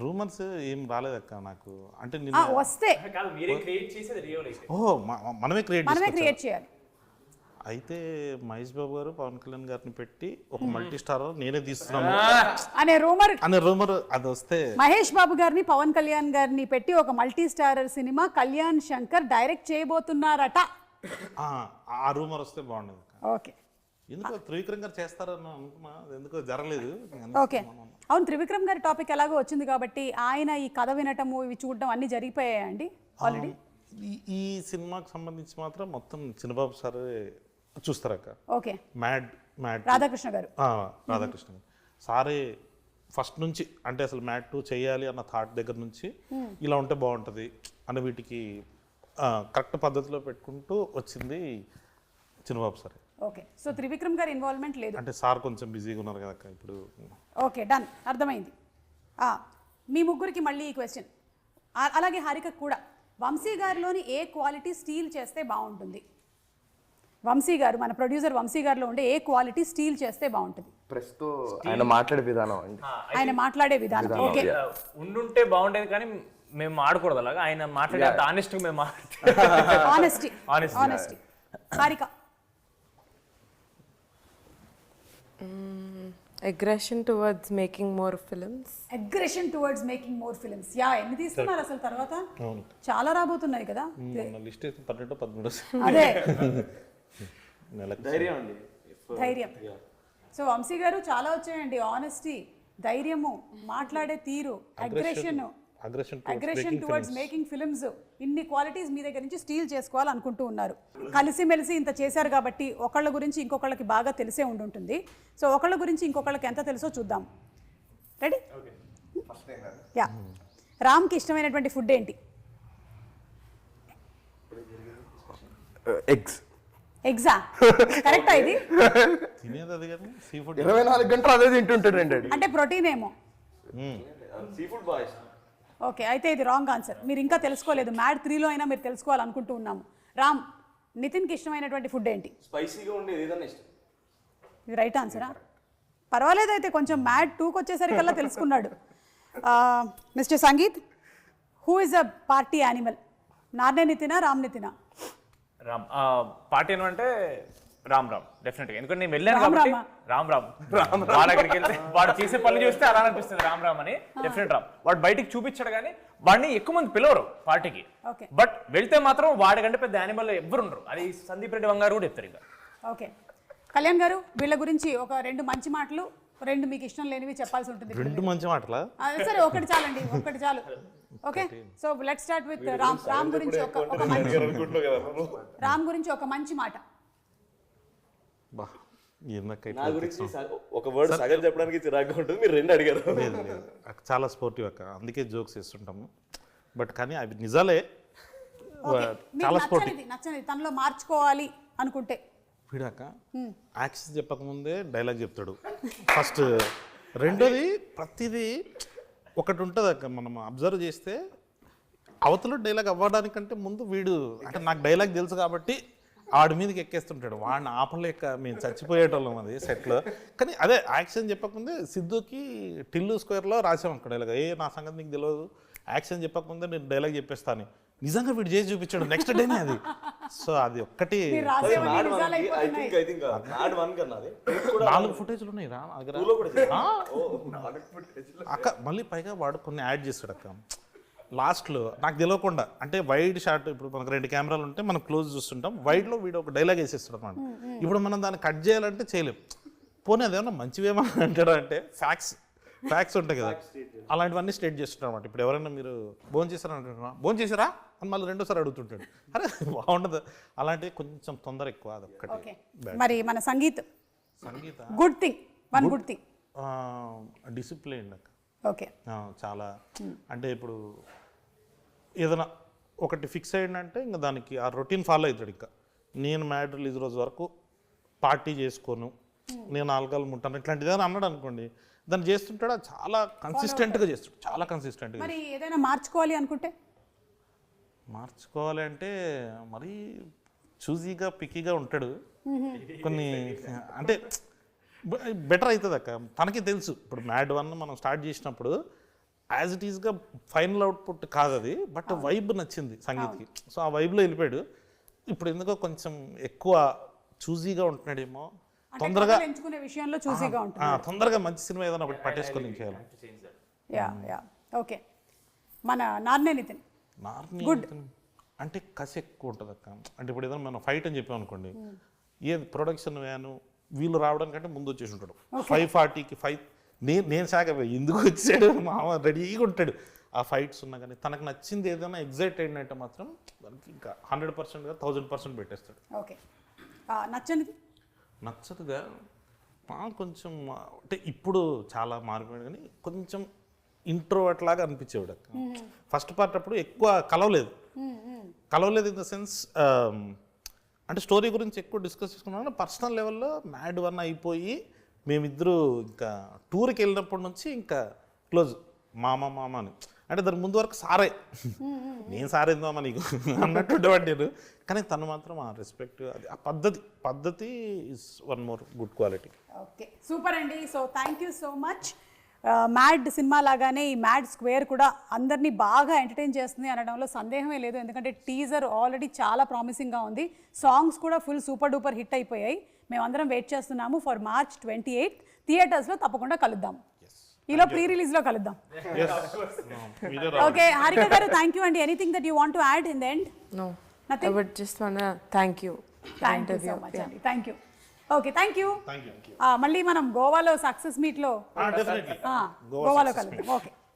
రూమర్స్ ఏం రాలేదక్క నాకు. అంటే వస్తే కాదు మీరే క్రియేట్ చేసేది రియల్ అయితే. ఓహో మనమే క్రియేట్ చేయాలి. అయితే మహేష్ బాబు గారు పవన్ కళ్యాణ్ గారిని పెట్టి ఒక మల్టీ స్టార్ నేనే తీస్తున్నాను అనే రూమర్ అది వస్తే, మహేష్ బాబు గారిని పవన్ కళ్యాణ్ గారిని పెట్టి ఒక మల్టీ స్టారర్ సినిమా కళ్యాణ్ శంకర్ డైరెక్ట్ చేయబోతున్నారట. ఆ రూమర్ వస్తే బాగుండేది. ఓకే, ఎందుకో త్రివిక్రమ్ గారు చేస్తారని అనుకున్నా, ఎందుకో జరగలేదు. ఓకే, అవును, త్రివిక్రమ్ గారి టాపిక్ ఎలాగో వచ్చింది కాబట్టి ఆయన ఈ కథ వినటము ఇవి చూడడం అన్ని జరిగిపోయాయండి ఆల్రెడీ. ఈ సినిమాకి సంబంధించి మాత్రం మొత్తం చిన్నబాబు సార్ చూస్తారక్క. ఓకే, మ్యాడ్ రాధాకృష్ణ గారు సారే ఫస్ట్ నుంచి, అంటే అసలు మ్యాడ్ 2 చేయాలి అన్న థాట్ దగ్గర నుంచి ఇలా ఉంటే బాగుంటుంది అన్న వీటికి కరెక్ట్ పద్ధతిలో పెట్టుకుంటూ వచ్చింది చిన్నబాబు సార్. ఓకే, సో త్రివిక్రమ్ గారి ఇన్వాల్వ్మెంట్ లేదు అంటే సార్ కొంచెం బిజీగా ఉన్నారు కదా ఇప్పుడు. ఓకే, డన్, అర్థమైంది. మీ ముగ్గురికి మళ్ళీ ఈ క్వశ్చన్, అలాగే హారిక కూడా. వంశీ గారిలోని ఏ క్వాలిటీ స్టీల్ చేస్తే బాగుంటుంది? వంశీ గారు, మన ప్రొడ్యూసర్ వంశీ గారిలో ఉండే ఏ క్వాలిటీ స్టీల్ చేస్తే బాగుంటుంది? ప్రస్తుతం ఆయన మాట్లాడే విధానం అండి, ఆయన మాట్లాడే విధానం. ఓకే, ఉండుంటే బాగుండేది కానీ మేము ఆడకూడదు అలాగా. ఆయన మాట్లాడే ఆనెస్ట్ గా మేము honesty. Harika? Aggression towards making more films. Yeah, ఎన్ని తీస్తున్నారు అసలు తర్వాత? చాలా రాబోతున్నాయి కదా. లిస్ట్ 12-13 అదే ధైర్యం. సో వంశీ గారు చాలా వచ్చాయండి. ఆనెస్టీ, ధైర్యము, మాట్లాడే తీరు, అగ్రెషన్ టువర్డ్స్ మేకింగ్ ఫిల్మ్స్, ఇన్ని క్వాలిటీస్ మీ దగ్గర నుంచి స్టీల్ చేసుకోవాలనుకుంటూ ఉన్నారు. కలిసిమెలిసి ఇంత చేశారు కాబట్టి ఒకళ్ళ గురించి ఇంకొకళ్ళకి బాగా తెలిసే ఉంటుంది. సో ఒకళ్ళ గురించి ఇంకొకళ్ళకి ఎంత తెలుసో చూద్దాం. రెడీ? యా. రామ్కి ఇష్టమైనటువంటి ఫుడ్ ఏంటి? ఎగ్జా? కరెక్టా ఇది? తినేది అది కానీ సీ ఫుడ్ 24 గంటలు అదే తింటుంటాడండి. అంటే ప్రోటీన్ ఏమో. Sea food boys. ఓకే, అయితే ఇది రాంగ్ ఆన్సర్. మీరు ఇంకా తెలుసుకోలేదు. మ్యాడ్ 3లో అయినా మీరు తెలుసుకోవాలనుకుంటూ ఉన్నాము. రామ్, నితిన్కి ఇష్టమైనటువంటి ఫుడ్ ఏంటి? స్పైసీగా ఉండేది ఏదైనా ఇష్టం. ఇది రైట్ ఆన్సరా? పర్వాలేదు, అయితే కొంచెం మ్యాడ్ 2కి వచ్చేసరికల్లా తెలుసుకున్నాడు. Mister Sangeeth, who is a party animal? Narne నితినా, రామ్ నితినా? రామ్. పార్టీ అంటే రామ్ డెఫినెట్గా. ఎందుకంటే నేను వెళ్ళాను కాబట్టి రామ్ వాడు దగ్గరికి వెళ్తే వాడు చేసే పనులు చూస్తే అలా అనిపిస్తుంది రామ్ అని. డెఫినెట్ రామ్. వాడు బయటికి చూపించాడు కానీ వాడిని ఎక్కువ మంది పిలవరు పార్టీకి. బట్ వెళ్తే మాత్రం వాడి కంటే పెద్ద యానిమల్ ఎవ్వరు ఉండరు. అది సందీప్ రెడ్డి వంగారు కూడా చెప్తారు ఇంకా. ఓకే, కళ్యాణ్ గారు, వీళ్ళ గురించి ఒక 2 మంచి మాటలు, 2 మీకు ఇష్టం లేనివి చెప్పాల్సి ఉంటుంది. 2 మంచి మాటలా? సరే, ఒకటి చాలండి, ఒకటి చాలు. Okay, so let's start with Ram గురించి ఒక మంచి మాట. నా గురించి ఒక వర్డ్ సగం చెప్పడానికి చిరాగ్గా ఉంటుంది. మీరు 2 అడిగారు. చాలా స్పోర్టివ్ అక్క, అందుకే జోక్స్ చేస్తుంటాము. బట్ కానీ అవి నిజాలే. చాలా స్పోర్టివ్. నచ్చని తనలో మార్చుకోవాలి అనుకుంటే వీడాక యాక్షన్ చెప్పకముందే డైలాగ్ చెప్తాడు ఫస్ట్. రెండోది ప్రతిదీ ఒకటి ఉంటుంది అక్క, మనం అబ్జర్వ్ చేస్తే అవతల డైలాగ్ అవ్వడానికంటే ముందు వీడు, అంటే నాకు డైలాగ్ తెలుసు కాబట్టి ఆడి మీదకి ఎక్కేస్తుంటాడు. వాడిని ఆపలేక మేము చచ్చిపోయేటోళ్ళం అది సెట్లో. కానీ అదే యాక్షన్ చెప్పకముందే సిద్ధుకి టిల్లు స్క్వేర్లో రాసాం అక్కడ డైలాగ్, నా సంగతి నీకు తెలియదు, యాక్షన్ చెప్పకముందే నేను డైలాగ్ చెప్పేస్తాను. నిజంగా వీడు చేసి చూపించాడు నెక్స్ట్ డేనే అది. సో అది ఒక్కటి 4 ఫుటేజ్లు ఉన్నాయి రా అక్క. మళ్ళీ పైగా వాడు కొన్ని యాడ్ చేస్తాడు అక్క లాస్ట్లో, నాకు తెలియకుండా. అంటే వైడ్ షాట్, ఇప్పుడు మనకు 2 కెమెరాలు ఉంటే మనం క్లోజ్ చూస్తుంటాం, వైడ్లో వీడు ఒక డైలాగ్ వేసేస్తాడు అనమాట. ఇప్పుడు మనం దాన్ని కట్ చేయాలంటే చేయలేం. పోనీ అదేమన్నా మంచివేమో అంటాడు అంటే ఫ్యాక్ట్స్ ఉంటాయి కదా, అలాంటివన్నీ స్టేట్ చేస్తుంటారు అనమాట. ఇప్పుడు ఎవరైనా మీరు భోజనం చేశారా అంటున్నా, భోజనం చేశారా అని మళ్ళీ 2సారి అడుగుతుంటాడు. అరే బాగుండదు అలాంటివి, కొంచెం తొందర ఎక్కువ. అదొక్కటి. మరి మన Sangeeth Sangeetha good thing, one good thing. Discipline అక్క. ఓకే. చాలా అంటే ఇప్పుడు ఏదైనా ఒకటి ఫిక్స్ అయ్యిందంటే ఇంకా దానికి ఆ రొటీన్ ఫాలో అవుతాడు. ఇంకా నేను మ్యాడ్ రిలీజ్ రోజు వరకు పార్టీ చేసుకోను, నేను ఆల్కహాల్ ముట్టాను ఇట్లాంటిది ఏదైనా అన్నాడు అనుకోండి, దాన్ని చేస్తుంటాడు. చాలా కన్సిస్టెంట్గా చేస్తాడు, చాలా కన్సిస్టెంట్గా. మరి ఏదైనా మార్చుకోవాలి అనుకుంటే? మార్చుకోవాలి అంటే మరీ చూజీగా పిక్కీగా ఉంటాడు. కొన్ని అంటే బెటర్ అవుతుంది అక్క, తనకి తెలుసు. ఇప్పుడు మ్యాడ్ 1 మనం స్టార్ట్ చేసినప్పుడు యాజ్ ఇట్ ఈస్గా ఫైనల్ అవుట్పుట్ కాదు అది, బట్ వైబ్ నచ్చింది సంగీత్కి. సో ఆ వైబ్లో వెళ్ళిపోయాడు. ఇప్పుడు ఎందుకో కొంచెం ఎక్కువ చూజీగా ఉంటున్నాడేమో, తొందరగా ఎంచుకునే విషయంలో చూసీగా ఉంటుంది. తొందరగా మంచి సినిమా ఏదైనా ఒకటి పట్టేసుకొని చేయాలి. Yeah okay. మన నాన్నే నితిన్ గుడ్ అంటే కసి ఎక్కువ ఉంటుంది అక్క. అంటే ఇప్పుడు ఏదైనా మనం ఫైట్ అని చెప్పాం అనుకోండి, ఏది ప్రొడక్షన్ వ్యాను వీళ్ళు రావడానికంటే ముందు వచ్చేసి ఉంటాడు. 5:40కి నేను సాగ ఎందుకు వచ్చాడు మామ రెడీగా ఉంటాడు. ఆ ఫైట్స్ ఉన్నా కానీ తనకు నచ్చింది ఏదైనా ఎగ్జైట్ అయినట్టు మాత్రం దానికి ఇంకా 100%గా 1000% పెట్టేస్తాడు. ఓకే. నచ్చనిది? నచ్చదుగా కొంచెం అంటే ఇప్పుడు చాలా మారిపోయాడు, కానీ కొంచెం ఇంట్రోవర్ట్ లాగా అనిపించేవాడు అక్క. ఫస్ట్ పార్ట్ అప్పుడు ఎక్కువ కలవలేదు ఇన్ ద సెన్స్ అంటే స్టోరీ గురించి ఎక్కువ డిస్కస్ చేసుకున్నాను. పర్సనల్ లెవెల్లో మ్యాడ్ 1 అయిపోయి మేమిద్దరు ఇంకా టూర్కి వెళ్ళినప్పటి నుంచి ఇంకా క్లోజ్ మామ అని. అంటే దాని ముందు వరకు సారే, నేను సారేందామా నీకు అన్నట్టు ఉండేవాడు నేను. కానీ తను మాత్రం ఆ రెస్పెక్ట్, అది ఆ పద్ధతి is one more good quality. Okay, super అండి. So thank you so much. Mad సినిమా లాగానే ఈ మ్యాడ్ స్క్వేర్ కూడా అందరినీ బాగా ఎంటర్టైన్ చేస్తుంది అనడంలో సందేహమే లేదు. ఎందుకంటే టీజర్ ఆల్రెడీ చాలా ప్రామిసింగ్గా ఉంది, సాంగ్స్ కూడా ఫుల్ సూపర్ డూపర్ హిట్ అయిపోయాయి. మేమందరం వెయిట్ చేస్తున్నాము ఫర్ March 28 థియేటర్స్లో. తప్పకుండా కలుద్దాం, ఈలో ప్రీ రిలీజ్లో కలుద్దాం. ఓకే హారిక గారు, థ్యాంక్ యూ అండి. Anything that you want to add in the end? No, I would just wanna thank you. Thank you so much అండి. Thank you. Okay, thank you. మళ్ళీ మనం గోవాలో సక్సెస్ మీట్లో డెఫినెట్లీ గోవాలో కలుద్దాం. ఓకే.